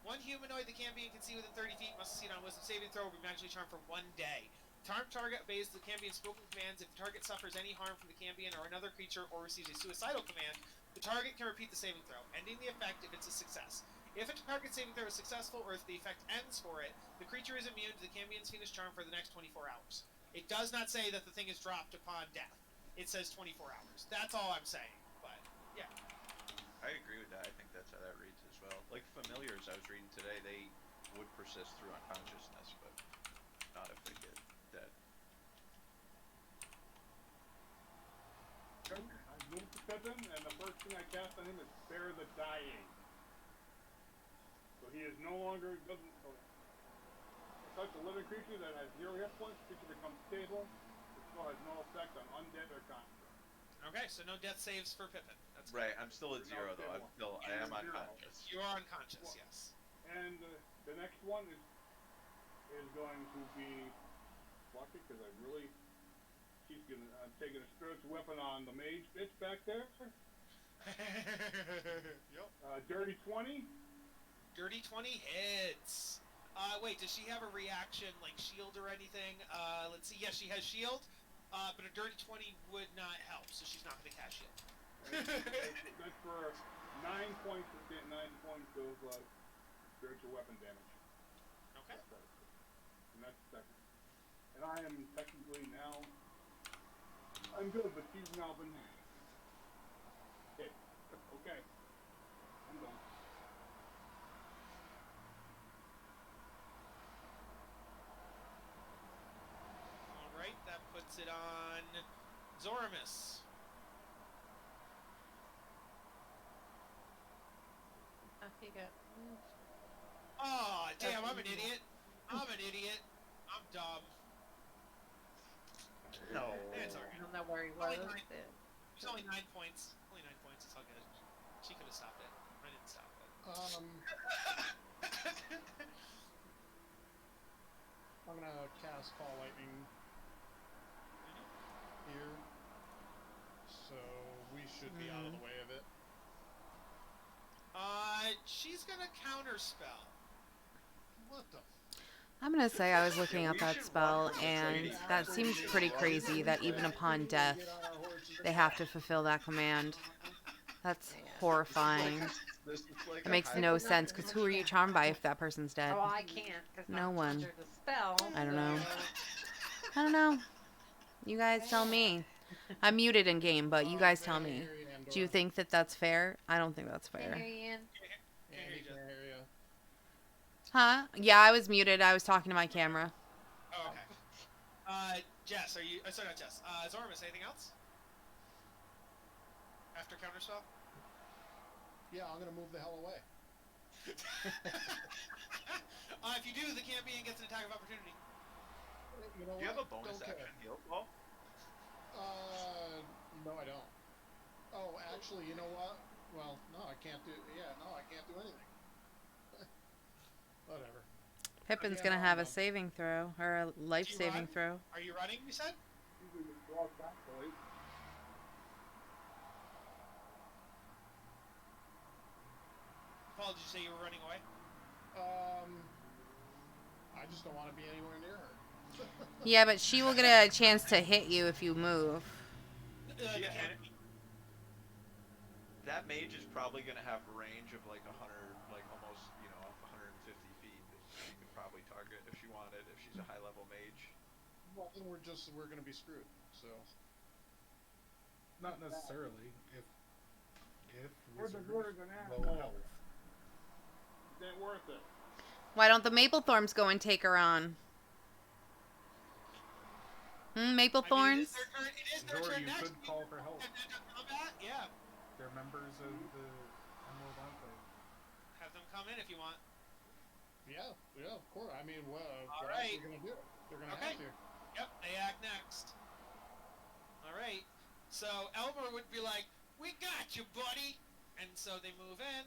One humanoid that can be and can see within 30 feet must succeed on a wisdom saving throw or be magically charmed for 1 day. Target obeys the Cambian's spoken commands. If the target suffers any harm from the Cambian or another creature or receives a suicidal command, the target can repeat the saving throw, ending the effect if it's a success. If a target saving throw is successful or if the effect ends for it, the creature is immune to the Cambian's Fiendish Charm for the next 24 hours. It does not say that the thing is dropped upon death. It says 24 hours. That's all I'm saying. But, yeah. I agree with that. I think that's how that reads as well. Like familiars I was reading today, they would persist through unconsciousness, but not if they get dead. I moved to Pippin, and the first thing I cast on him is Spare the Dying. So he is no longer such a living creature that has 0 hit points. The creature becomes stable. The spell has no effect on undead or construct. Okay, so no death saves for Pippin. That's good. Right, I'm still at 0 though. I am Zero. unconscious. You are unconscious, yes. And the next one is going to be lucky because she's gonna taking a spiritual weapon on the mage bitch back there. Yep. Dirty 20. Dirty 20 hits. Wait, does she have a reaction like shield or anything? Let's see. Yes, she has shield, but a dirty 20 would not help, so she's not going to cast shield. That's for 9 points. 9 points of spiritual weapon damage. Okay. And that's second. And I am technically now. I'm good, but she's now been. Okay. I'm done. All right, that puts it on Zoramus. He got moved. Oh, damn! I'm an idiot. I'm dumb. No. It's alright. I don't know where he Only was. 9. Yeah. There's only 9 points. Only 9 points. It's all good. She could have stopped it. I didn't stop it. I'm gonna cast Call Lightning here, so we should be out of the way of it. She's gonna counterspell. What the? I'm gonna say I was looking Yeah, up we that should spell, run from the and trading that floor. seems pretty crazy that even upon death, they have to fulfill that command. That's horrifying. This is like It a makes high no level sense, because who are you charmed by if that person's dead? Oh, I can't because No I'm one. under the spell. I don't know. so- I don't know. You guys tell me. I'm muted in game, but you guys tell me. Do you think that that's fair? I don't think that's Hey, fair. Marianne. Yeah, he can hear you. Huh? Yeah, I was muted. I was talking to my camera. Oh, okay. Jess, are you? Sorry, not Jess. Zoramus, anything else? After counterspell? Yeah, I'm gonna move the hell away. If you do, the Cambion gets an attack of opportunity. You know Do you have what? a bonus Don't care. action heal? Well, No, I don't. Oh, actually, you know what? Well, no, I can't do. Yeah, no, I can't do anything. Whatever. Pippin's Yeah, gonna no, have a no. saving throw, or a life Do you saving run? throw. Are you running, you said? Usually the draw back, right? Paul, did you say you were running away? I just don't want to be anywhere near her. Yeah, but she will get a chance to hit you if you move. yeah, and that mage is probably gonna have a range of like 100, like almost, 150 feet. She could probably target if she wanted, if she's a high level mage. Well, then we're gonna be screwed. So. Not necessarily. If We're the wizards good an low animal. health. It ain't worth it. Why don't the Maplethorns go and take her on? Maplethorns? It is their Zora, turn you next. could call for help. Combat? Yeah. They're members of the Emerald Enclave. Have them want. Yeah, of course. I mean, what else right. are we gonna do? They're gonna Okay. have to. Yep, they act next. All right. So Elmer would be like, "We got you, buddy," and so they move in.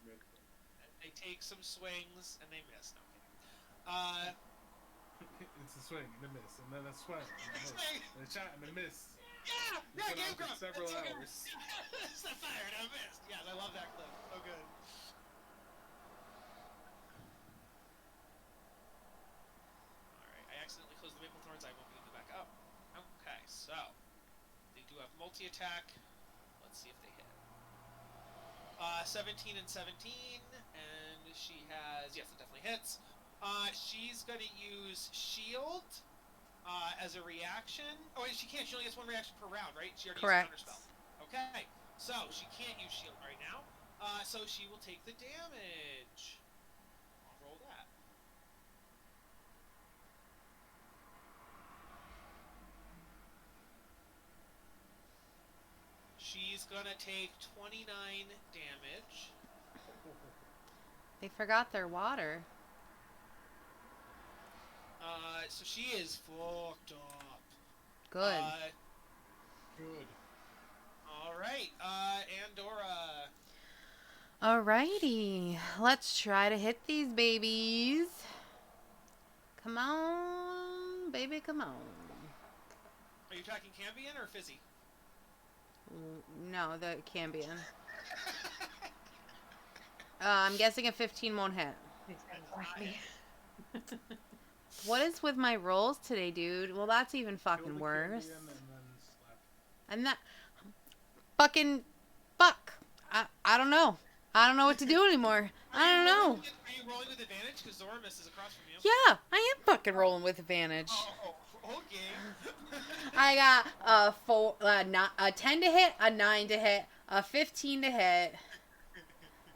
And they take some swings and they miss. No kidding. It's a swing and a miss, and then a swing and a miss, Swing. and a shot and a miss. Yeah, It's been Game on for Grumps. several That's so good. hours. Set fire and I missed. Yes, I love that clip. So good. All right, I accidentally closed the maple thorns. I won't be able to back up. Okay, so they do have multi-attack. Let's see if they hit. 17 and 17, and she has, yes, it definitely hits. She's going to use shield as a reaction. Oh, wait, she can't. She only gets one reaction per round, right? She already Correct. used counterspell. Okay, so she can't use shield right now. So she will take the damage. I'll roll that. She's gonna take 29 damage. They forgot their water. So she is fucked up. Good. Good. All right, Andorra. Alrighty. Let's try to hit these babies. Come on, baby, come on. Are you talking Cambion or Fizzy? No, the Cambion. I'm guessing a 15 won't hit. He's gonna slap me. What is with my rolls today, dude? Well, that's even Kill fucking the worse. Canadian and then slap. And that fucking fuck. I don't know. I don't know what to do anymore. I don't know. Are you rolling with advantage? Because Zoramus is across from you. Yeah, I am fucking rolling with advantage. Oh, okay. I got a 10 to hit, a 9 to hit, a 15 to hit.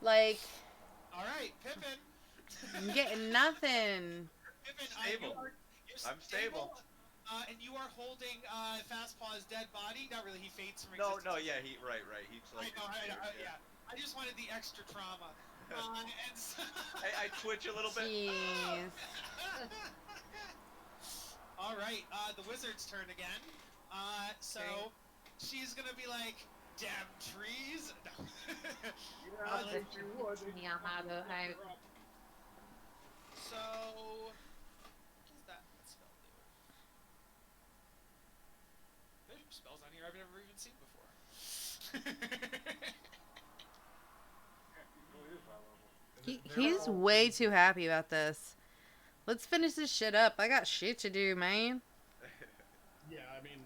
Like, All right, Pippin. I'm getting nothing. Pippin, Stable. you're I'm stable. And you are holding Fastpaw's dead body. Not really. He fades from No, existence. yeah, right. He's like. I know, yeah. I just wanted the extra trauma. And so I twitch a little bit. Jeez. All right, the wizard's turn again. So she's gonna be like, "Damn trees!" No. I'll Yeah, just you would. me on how to I So, what does that spell do? There's spells on here I've never even seen before. He's way too happy about this. Let's finish this shit up. I got shit to do, man. Yeah, I mean.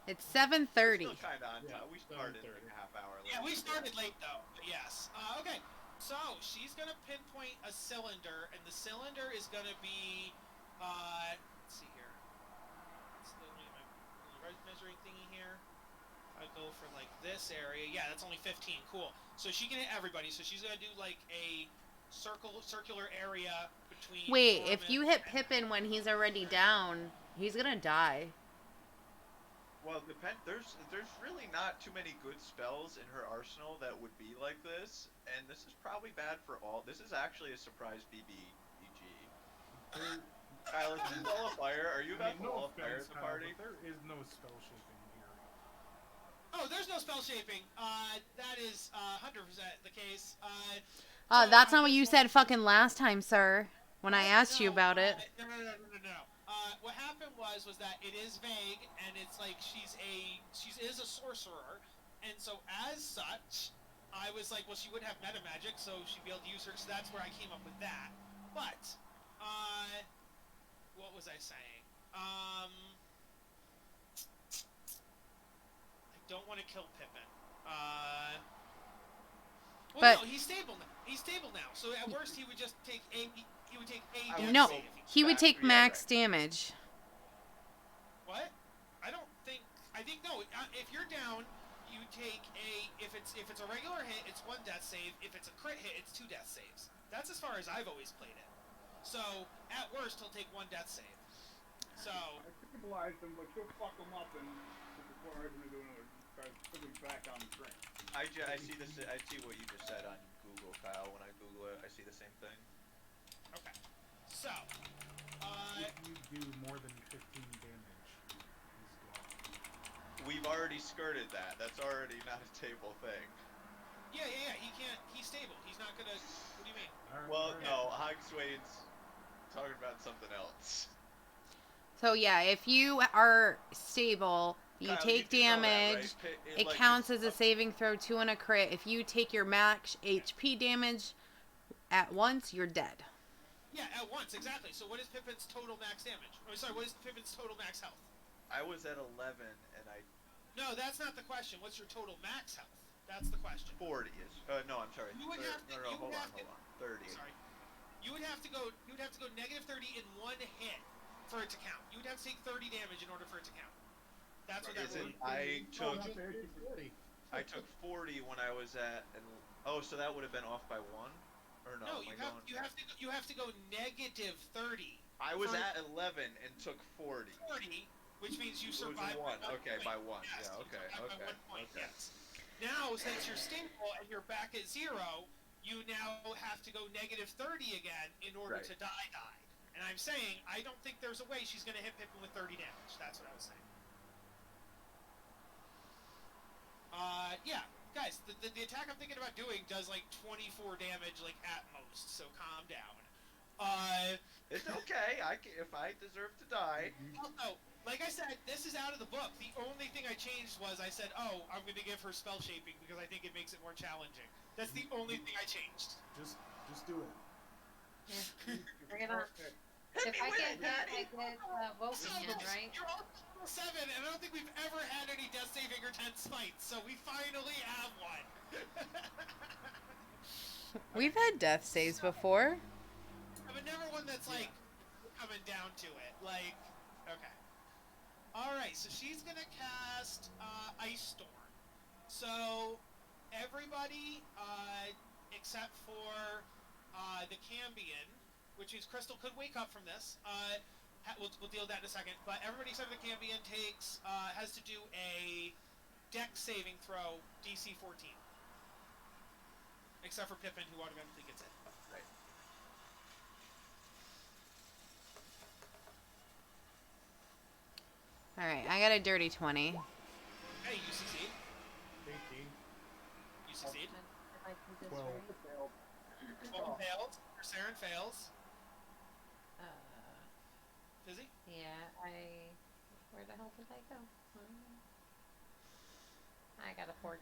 It's 7:30. Still kind of on Yeah, time. We started 7:30. like a half hour late. Yeah, we started late though, but yes. Okay, so she's gonna pinpoint a cylinder, and the cylinder is gonna be, let's see here. Let's go to my measuring thingy here. I go for like this area. Yeah, that's only 15. Cool. So she can hit everybody. So she's gonna do like a circular area between. Wait, if Norman you hit and- Pippin when he's already down, he's gonna die. Well, there's really not too many good spells in her arsenal that would be like this, and this is probably bad for all. This is actually a surprise BBEG. Tyler, is Wall of Fire? Are you about the Wall of Fire at the party? There is no spell shaping here. Oh, there's no spell shaping. That is 100% the case. That's not what you said fucking last time, sir. When I asked you about it. No. What happened was that it is vague, and it's like she is a sorcerer, and so as such, I was like, well, she would have meta magic, so she'd be able to use her. So that's where I came up with that. But, what was I saying? I don't want to kill Pippin. Well, But- no, he's stable now. So at worst, he would just take a. He would take a. I death would No, save. he would take Yeah, max right. damage. What? I don't think. I think no. If you're down, you take a. If it's a regular hit, it's 1 death save. If it's a crit hit, it's 2 death saves. That's as far as I've always played it. So at worst, he'll take 1 death save. So I stabilized him, but you'll fuck him up and requires him to do another started swimming back down the drain. I see this. I see what you just said on Google, Kyle. When I Google it, I see the same thing. Okay. So, If you do more than 15 damage, he's gone. We've already skirted that. That's already not a table thing. yeah. He can't. He's stable. He's not gonna. What do you mean? Alright, Well, alright. no, Hogswain's talking about something else. So yeah, if you are stable, you Kyle, take you do know that, right? damage. It like, counts it's as a saving throw 2 and a crit. If you take your max HP damage at once, you're dead. Yeah, at once, exactly. So what is Pippin's total max damage? Oh, sorry, what is Pippin's total max health? I was at 11 and I No, that's not the question. What's your total max health? That's the question. 40 is. No, I'm sorry. You would have to. No, You would hold have on. to. 30. Sorry. You would have to go. You would have to go negative 30 in one hit for it to count. You would have to take 30 damage in order for it to count. That's what that Isn't would. I Oh, took just did 40. I took 40 when I was at so that would have been off by 1, or no? No, am I going- you have to go negative 30. I was for at 11 and took 40. 30, which means you It was a survived. 1. By Okay, point. by 1. Yes, Yeah. you Okay. survived by Okay. 1 point, Okay. yes. Now, since you're stable and you're back at 0, you now have to go negative 30 again in order Right. to die. And I'm saying, I don't think there's a way she's going to hit Pippin with 30 damage. That's what I was saying. Yeah, guys, the attack I'm thinking about doing does like 24 damage, like at most. So calm down. It's okay. If I deserve to die. Also, like I said, this is out of the book. The only thing I changed was I said, oh, I'm going to give her spell shaping because I think it makes it more challenging. That's the only thing I changed. Just do it. Yeah. Bring it on. Perfect. If I get hit, Daddy. I get Woken, right? You're all level 7, and I don't think we've ever had any death saving or 10 smites, so we finally have one. We've had death saves before. But never one that's like coming down to it. Like, okay. Alright, so she's gonna cast Ice Storm. So everybody except for the Cambion, which means Crystal could wake up from this. We'll deal with that in a second. But everybody except for the Cambion has to do a Dex saving throw, DC 14. Except for Pippin, who automatically gets it. Right. All right, I got a dirty 20. Hey, you succeed. 18. You succeed. If I can just 12. read. 12 fails. Saren fails. Fizzy? Yeah, where the hell did I go? I got a 14.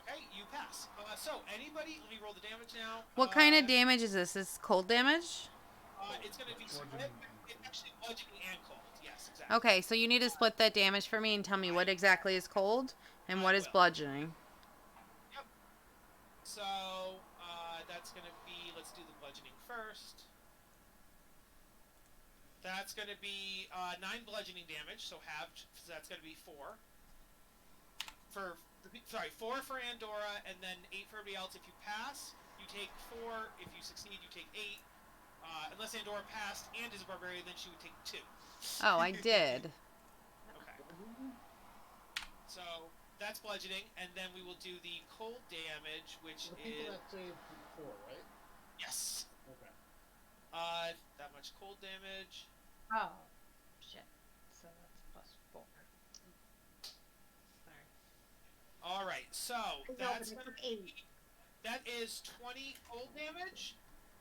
Okay, you pass. So, anybody, let me roll the damage now. What kind of damage is this? Is cold damage? It's going to be Bludgeoning. it's actually bludgeoning and cold. Yes, exactly. Okay, so you need to split that damage for me and tell me what exactly is cold and what is bludgeoning. Yep. So, that's going to be, let's do the bludgeoning first. That's going to be 9 bludgeoning damage, so halved, so that's going to be 4. 4 for Andorra, and then 8 for everybody else. If you pass, you take 4. If you succeed, you take 8. Unless Andorra passed and is a barbarian, then she would take 2. Oh, I did. Okay. So, that's bludgeoning, and then we will do the cold damage, which The people is... that saved 4, right? Yes! Okay. That much cold damage. Oh, shit. So that's +4. Sorry. Alright, so, No, that's but gonna it's 8. be... That is 20 cold damage.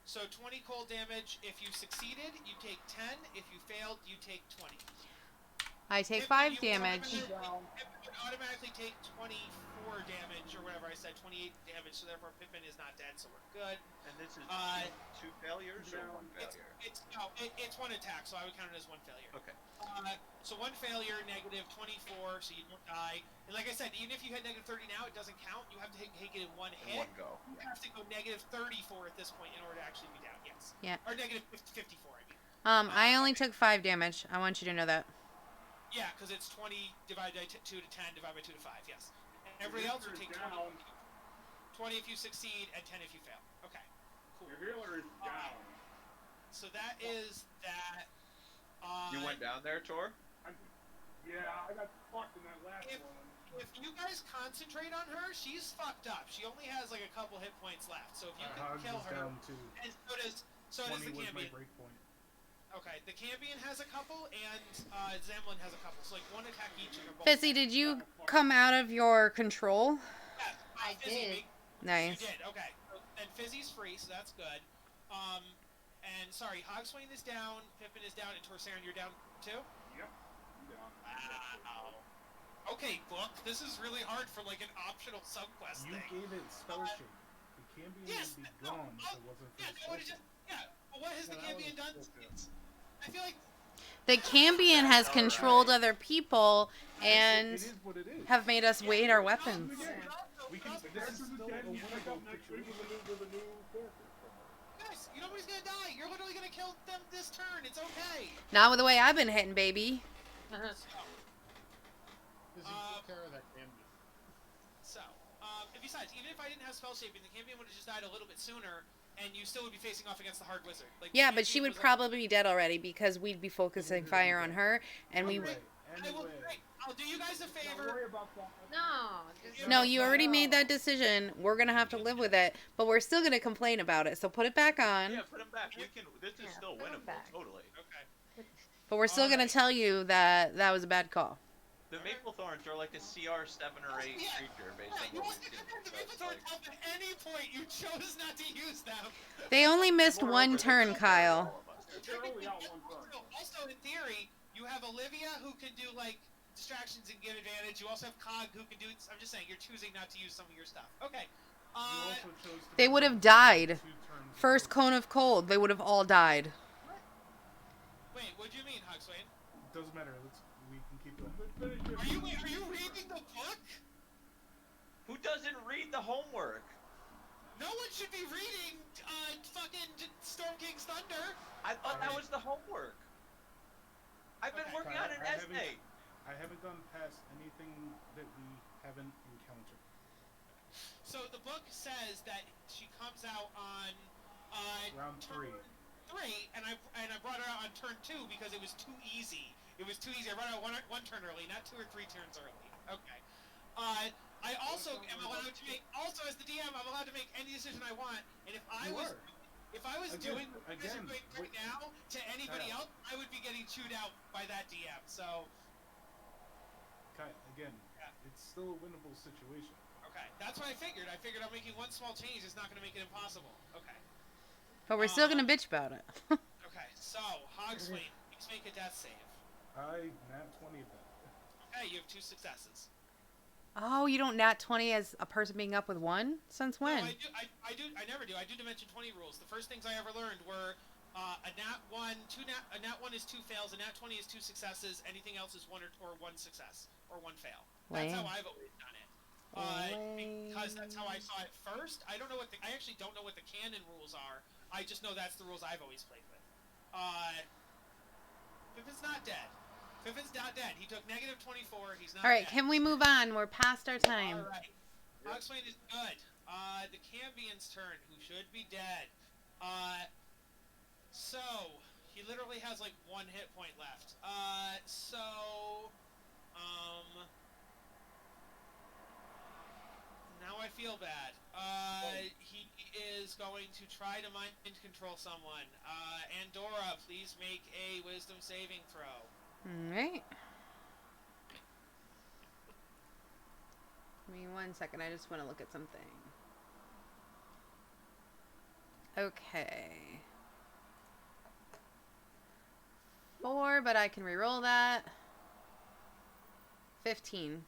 So 20 cold damage. If you succeeded, you take 10. If you failed, you take 20. I take Pippin, 5 you damage. Pippin would automatically take 24 damage, or whatever I said, 28 damage, so therefore Pippin is not dead, so we're good. And this is Uh, 2 failures or 1 It's, failure? it's 1 attack, so I would count it as 1 failure. Okay. So 1 failure, negative 24, so you don't die. And like I said, even if you had negative 30 now, it doesn't count. You have to take it in 1 In hit. 1 go. You have to go negative 34 at this point in order to actually be down, yes. Yeah. Or negative 54, I mean. I only took 5 damage. I want you to know that. Yeah, because it's 20 divided by 2 to 10 divided by 2 to 5, yes. And everybody else would take 20. 20 if you succeed, and 10 if you fail. Okay, cool. Your healer is down. So that is that. You went down there, Tor? Yeah, I got fucked in that last one. if you guys concentrate on her, she's fucked up. She only has like a couple hit points left. So if you can Hogs kill is her, down to and so does 20 the was my Cambion. break point. Okay, the Cambion has a couple, and Zemlin has a couple. So like one attack each, and they're both. Fizzy, did you come out of your control? Yeah, I Fizzy, did. Nice. You did. Okay, so, and Fizzy's free, so that's good. And sorry, Hogswain is down, Pippin is down, and Torsaron, you're down too. Yep. I'm down. Wow. Okay, book. This is really hard for like an optional subquest You thing. gave it spell shape. The Cambion Yes, would be no, gone if it wasn't for yeah, the that spell would shape. just But what has the Yeah, that Cambion was done? bullshit. I feel like The Cambion has That's controlled alright. other people It and is what it is. have made us weight our weapons. We can. This is still a Again, you pick winnable up next week situation. with a new character. guys, nobody's gonna die. You're literally gonna kill them this turn. It's okay. Not with the way I've been hitting, baby. So, Fizzy, take care of that Cambion. And besides, even if I didn't have spell shaping, the Cambion would have just died a little bit sooner, and you still would be facing off against the hard wizard. Like, Yeah, the but she Cambion would was like, probably be dead already because we'd be focusing fire on her, and we. Anyway, I will. I'll do you guys a Don't favor. worry about that. No. Just No, you already made that decision. We're gonna have to live with it, but we're still gonna complain about it. So put it back on. Yeah, put him back. You can. This is Yeah, still put him winnable. back. Totally. Okay. But we're still gonna Alright. tell you that that was a bad call. The Maple Thorns are like a CR 7 or 8 Yeah. creature based Yeah, on you what also we've seen. could have the So Maple it's Thorn like, help at any point. You chose not to use them. They only missed moreover, one they turn, still carry Kyle. all of us. They're only out one turn. Also, in theory, you have Olivia who can do like distractions and give advantage. You also have Cog who can do. I'm just saying, you're choosing not to use some of your stuff. Okay. You also chose to They be would have one died. 2 turns First ago. cone of cold, they would have all died. Wait, what do you mean, Hogswain? Doesn't matter. We can keep going. Let's finish this. Are you reading the book? Who doesn't read the homework? No one should be reading fucking Storm King's Thunder. I thought that was the homework. I've been Okay. working on an essay. I haven't gone past anything that we haven't encountered. So the book says that she comes out on Round 3. turn 3, and I brought her out on turn 2 because it was too easy. It was too easy. I brought her out one turn early, not 2 or 3 turns early. Okay. I also am allowed to make. Also, as the DM, I'm allowed to make any decision I want. And if I You was, are. if I was Again- doing what you guys are again, doing right now to anybody Kyle. else, I would be getting chewed out by that DM. So, Again, Yeah. it's still a winnable situation. okay, that's what I figured. I figured I'm making one small change is not going to make it impossible. Okay. But we're still gonna bitch about it. Okay. So, Hogswain, please make a death save. I nat 20 of that. Okay, you have 2 successes. Oh, you don't nat 20 as a person being up with 1? Since when? No, I do. I never do. I do Dimension 20 rules. The first things I ever learned were a nat 1, a nat 1 is 2 fails, a nat 20 is 2 successes. Anything else is 1 or 1 success or 1 fail. That's how Lame. I've always done it. Because that's how I saw it first. I don't know what I actually don't know what the canon rules are. I just know that's the rules I've always played with. Pippen's not dead. Pippen's not dead. He took negative 24. He's not All right, dead. can we move on? We're past our time. All right. Hogswain is good. The Cambion's turn, who should be dead. So he literally has like 1 hit point left. Now I feel bad. He is going to try to mind control someone. Andorra, please make a wisdom saving throw. All right. Give me 1 second. I just want to look at something. Okay. 4, but I can re-roll that. 15.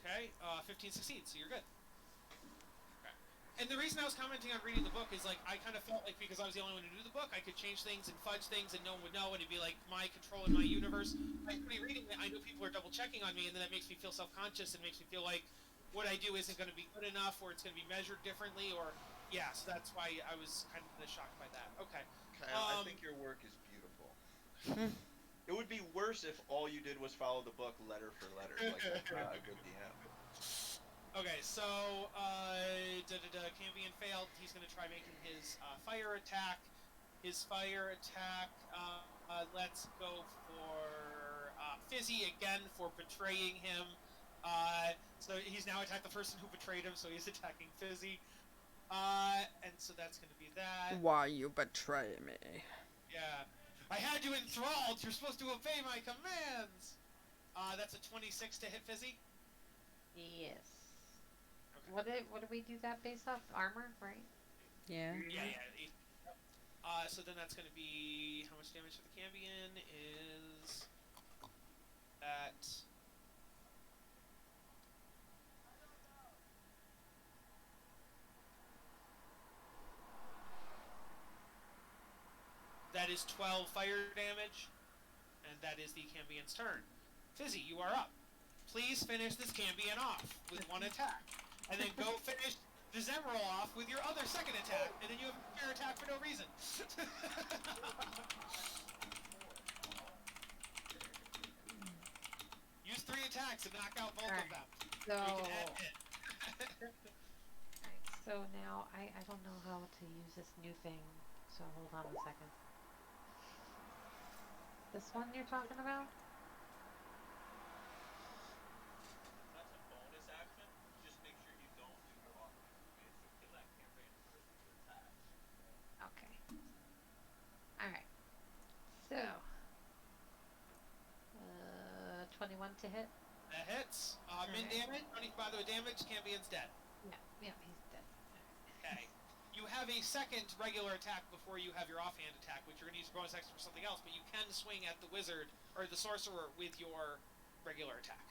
Okay, 15 succeeds, so you're good. Okay. And the reason I was commenting on reading the book is, like, I kind of felt like because I was the only one to do the book, I could change things and fudge things and no one would know, and it'd be like my control in my universe. By somebody reading it, I know people are double-checking on me, and then that makes me feel self-conscious and makes me feel like what I do isn't going to be good enough, or it's going to be measured differently, or, yeah, so that's why I was kind of shocked by that. Okay. Kyle, I think your work is beautiful. It would be worse if all you did was follow the book letter for letter, like a good DM. Okay, so, Cambion failed. He's going to try making his fire attack. His fire attack, let's go for Fizzy again for betraying him. So he's now attacked the person who betrayed him, so he's attacking Fizzy. And so that's going to be that. Why you betray me? Yeah. I had you enthralled. You're supposed to obey my commands. That's a 26 to hit Fizzy. Yes. Okay. What do we do that based off? Armor, right? Yeah. Yeah. So then that's going to be how much damage for the Cambion is that. That is 12 fire damage, and that is the Cambion's turn. Fizzy, you are up. Please finish this Cambion off with one attack, and then go finish the Zemeril off with your other second attack, and then you have your attack for no reason. Use 3 attacks and knock out both of them. So, We can add hit. alright, so now I don't know how to use this new thing. So hold on a second. This one you're talking about? That's a bonus action. Just make sure you don't do your offhand command. So kill that Cambion first with your attack. Okay. Alright. So, 21 to hit. That hits. Min damage, 25 of damage, Cambion's dead. Yeah, he's dead. Okay. You have a second regular attack before you have your offhand attack, which you're going to use your bonus action for something else, but you can swing at the wizard, or the sorcerer, with your regular attack.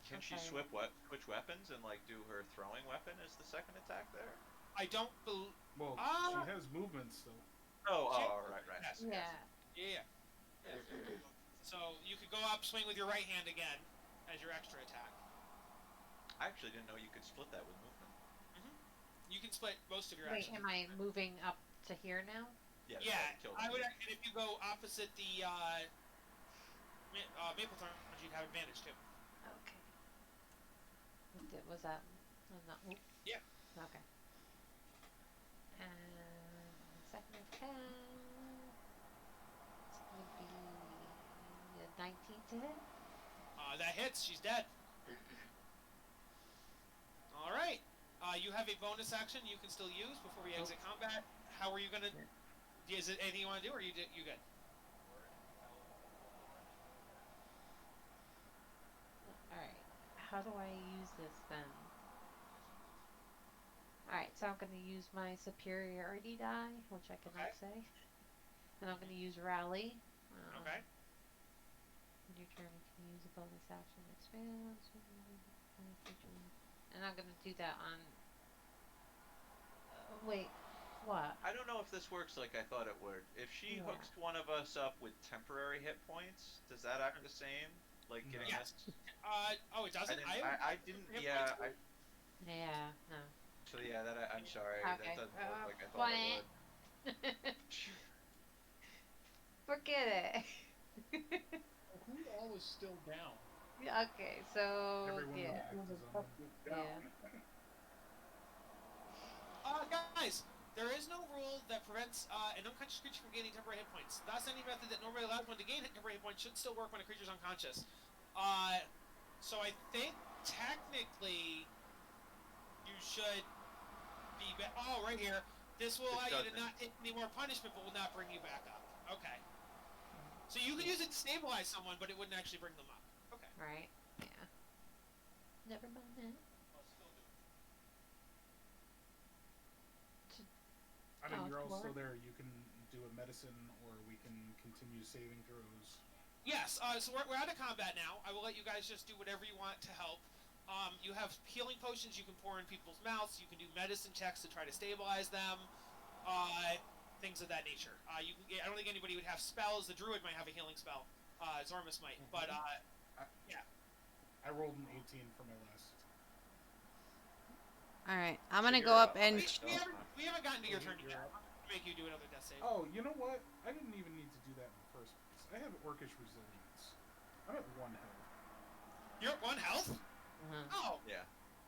Can she Okay. switch weapons and like do her throwing weapon as the second attack there? I don't believe... Well, Ah! she has movement still. Right. Yes. Yeah. Yeah. So you could go up, swing with your right hand again as your extra attack. I actually didn't know you could split that with movement. You can split most of your Wait, actions. am I moving up to here now? Yeah. Yeah, Kill I would. them. And if you go opposite the Maple Thorn, you'd have advantage too. Okay. Was that? No. Oop. Yeah. Okay. And second attack. It's gonna be a 19 to hit. That hits. She's dead. All right. You have a bonus action you can still use before we exit combat. How are you gonna? Is it anything you want to do, or you good? Alright. How do I use this then? Alright, so I'm going to use my superiority die, which I cannot say. And I'm going to use rally. Okay. In your turn, you can use a bonus action expand. And I'm going to do that on. Wait, what? I don't know if this works like I thought it would. If she Yeah. hooks one of us up with temporary hit points, does that act the same? Like getting Yes. us? Oh, it doesn't. I didn't. hit Yeah. points? Yeah, no. So yeah, I'm sorry. Okay. That doesn't work like I thought it would. Forget it. Who all is still down? Yeah, okay, so Everyone yeah. with axe is on. Yeah. Guys, there is no rule that prevents an unconscious creature from gaining temporary hit points. Thus, any method that normally allows one to gain temporary hit points should still work when a creature is unconscious. So I think technically you should be. Oh, right here. This will allow you to not take any more punishment, but will not bring you back up. Okay. So you could use it to stabilize someone, but it wouldn't actually bring them up. Okay. Right. Yeah. Never mind that. I mean, Oh, you're four. also there. You can do a medicine, or we can continue saving throws. Yes, so we're out of combat now. I will let you guys just do whatever you want to help. You have healing potions you can pour in people's mouths. You can do medicine checks to try to stabilize them. Things of that nature. I don't think anybody would have spells. The druid might have a healing spell. Zormus might. But, yeah. I rolled an 18 for my last. Alright, I'm gonna you're go up up. and. We haven't gotten to your turn You're yet. up. I'm gonna make you do another death save. Oh, you know what? I didn't even need to do that in the first place. I have Orcish Resilience. I'm at 1 health. You're at 1 health? Oh, Yeah.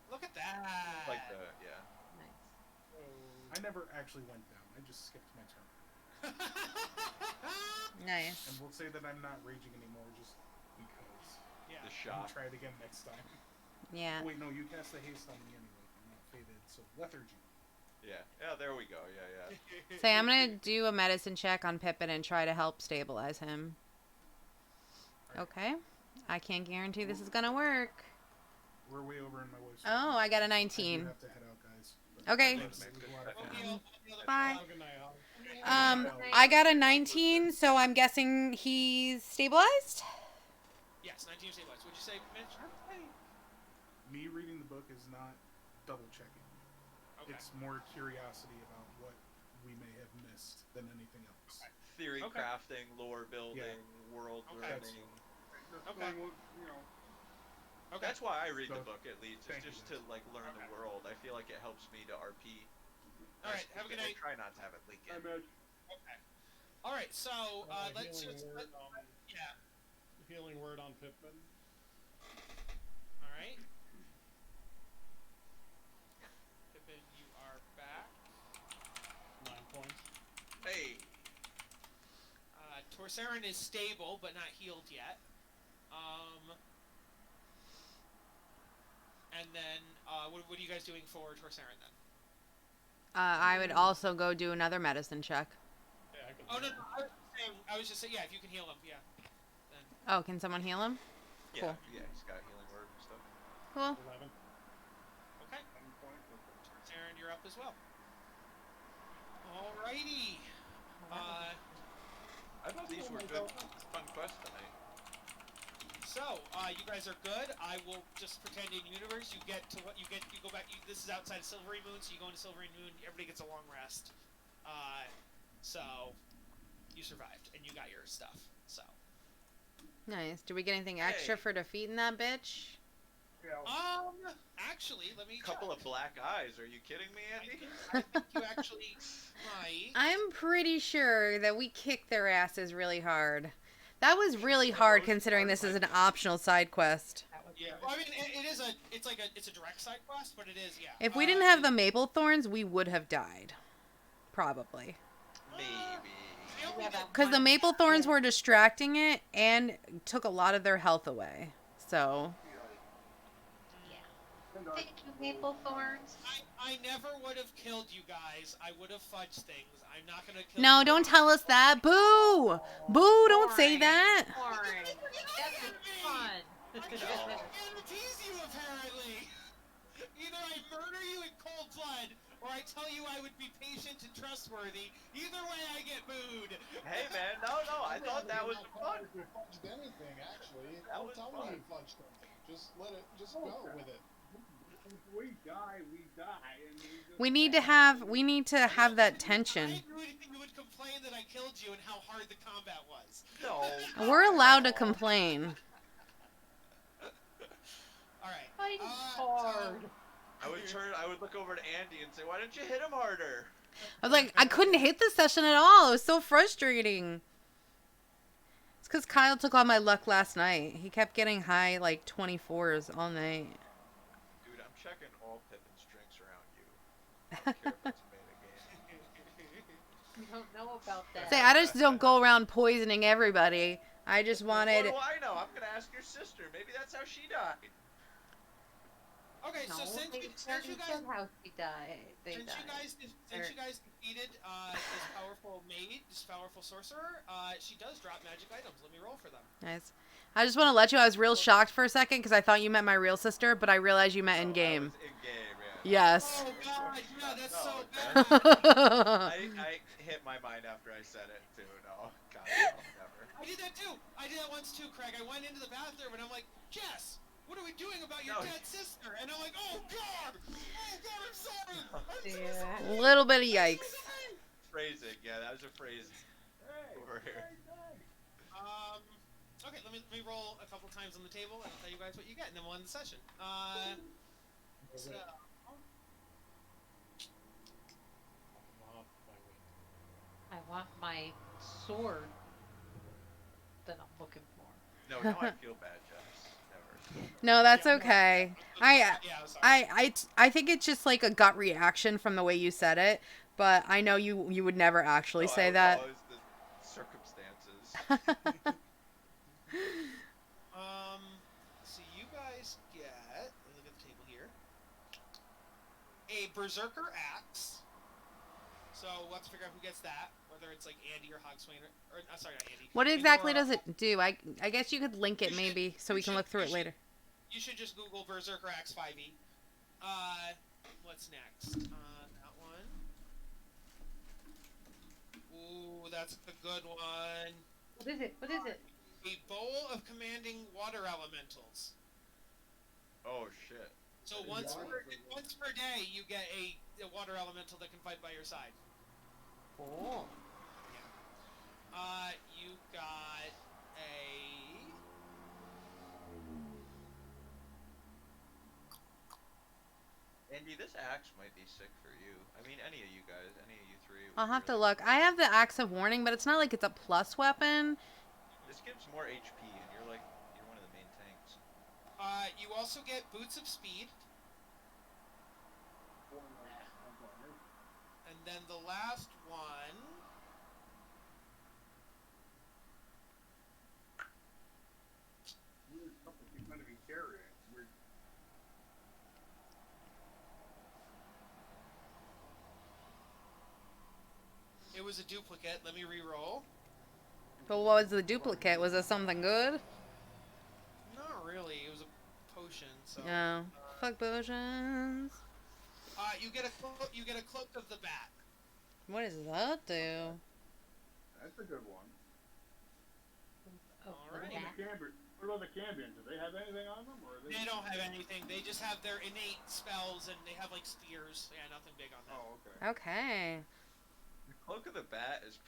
look at that. Like the yeah. Nice. I never actually went down. I just skipped my turn. Nice. And we'll say that I'm not raging anymore just because. Yeah. The And shock. try it again next time. Yeah. Oh, wait, no, you cast the haste on me anyway. I'm not faded, so lethargy. Yeah. Yeah. There we go. Yeah. Yeah. So I'm gonna do a medicine check on Pippin and try to help stabilize him. Okay. I can't guarantee this is gonna work. We're way over in my wife's. Oh, I got a I do 19. have to head out, guys. Okay. It was a lot of We'll fun. heal the Bye. Have a good night, Hog. I got a 19, so I'm guessing he's stabilized. Yes, 19 stabilized. What'd you say, Mitch? Me reading the book is not double checking. Okay. It's more curiosity about what we may have missed than anything else. Theory Okay. crafting, lore building, world Okay. learning. Just Okay. going with, you know, Okay. That's why I read the So, book at least, thank is you, just to guys. like learn Okay. the world. I feel like it helps me to RP. All right. Have a good I night. try not to have it leak I in. imagine. Okay. All right. So let's Healing just word yeah. healing word on Pippin. All right. Pippin, you are back. 9 points. Hey, Torsarin is stable but not healed yet. And then what are you guys doing for Torsarin then? I would also go do another medicine check. Yeah, I can Oh no, heal no, him. I was just saying, yeah, if you can heal him, yeah. Then Oh, can someone heal him? yeah, Cool. yeah, he's got healing word and stuff. Cool. 11. okay, 10 points. Torsarin, you're up as well. Alrighty. I thought these were good, fun quests tonight. So you guys are good. I will just pretend in universe you get to what you get. You go back. This is outside of Silvery Moon, so you go into Silvery Moon. Everybody gets a long rest. So you survived and you got your stuff. So Nice. Did we get anything extra Hey. for defeating that bitch? Yeah, actually, let me Couple check. of black eyes. Are you kidding me, Andy? I think you actually might. I'm pretty sure that we kicked their asses really hard. That was really hard considering this is an optional side quest. Yeah, well, I mean, it's a direct side quest, but it is, yeah. If we didn't have the maple thorns, we would have died. Probably. Maybe. Because the maple thorns were distracting it and took a lot of their health away. So, Thank you, Maple Thorns. I never would have killed you guys. I would have fudged things. I'm not gonna kill no, you. don't tell us that. Boo! Boo, don't say that. Boring. That's fun. I can't tease you, apparently. Either I murder you in cold blood, or I tell you I would be patient and trustworthy. Either way, I get booed. Hey man, no, I thought that was fun. If you fudged anything, actually, That don't was tell fun. me you fudged something. Just let it, just go with it. if we die, we die. And just We need to have that tension. I knew anything you would complain that I killed you and how hard the combat was. No. We're allowed to complain. All right. Fighting hard. I would look over to Andy and say, "Why didn't you hit him harder?" I was like, I couldn't hit this session at all. It was so frustrating. It's because Kyle took all my luck last night. He kept getting high, like, 24s all night. Dude, I'm checking all Pippin's drinks around you. I don't care if it's made a game. You don't know about that. Say, I just don't go around poisoning everybody. I just wanted... What do I know? I'm gonna ask your sister. Maybe that's how she died. Okay, No, so since they you already guys said how she died. They Since died. you guys defeated this powerful maid, this powerful sorcerer, she does drop magic items. Let me roll for them. Nice. I just want to let you, I was real shocked for a second because I thought you meant my real sister, but I realized you meant in game. In game, yeah. Yes. Oh god, yeah, that's No, so okay. bad. I hit my mind after I said it too. No, God, no, never. I did that too. I did that once too, Craig. I went into the bathroom and I'm like, Jess, what are we doing about your No. dead sister? And I'm like, oh god, I'm sorry. I'm so Yeah. sorry. Little bit of yikes. Phrasing, yeah, that was a phrase over here. Okay, let me roll a couple times on the table and I'll tell you guys what you get, and then we'll end the session. So, I want my sword that I'm looking for. No, now I feel bad, Jess. Never. No, that's okay. yeah, sorry. I think it's just like a gut reaction from the way you said it. but I know you would never actually No, say I that. was the circumstances. So you guys get. Let me look at the table here. A berserker axe. So we'll have to figure out who gets that, whether it's like Andy or Hogswain, or sorry, not Andy. What Indor exactly or does it do? I guess you could link it You should- maybe so you we can should- look through you it should- later. You should just Google berserker axe 5e. What's next? That one. Ooh, that's a good one. What is it? What is it? A bowl of commanding water elementals. Oh shit. So once per day, you get a water elemental that can fight by your side. Cool. You got a. Andy, this axe might be sick for you. I mean, any of you guys, any of you three. would I'll have to really- look. I have the Axe of Warning, but it's not like it's a plus weapon. This gives more HP, and you're one of the main tanks. You also get boots of speed, and then the last one. Weird stuff that you might even carry. Weird. It was a duplicate. Let me re-roll. But what was the duplicate? Was it something good? Not really. It was a potion. So. No. Fuck potions. You get a cloak of the bat. What does that do? That's a good one. Oh, Alright. the What back. about the Cambions? Do they have anything on them, or are they? They don't have anything. They just have their innate spells, and they have like spears. Yeah, nothing big on them. Oh, okay. Okay. The cloak of the bat is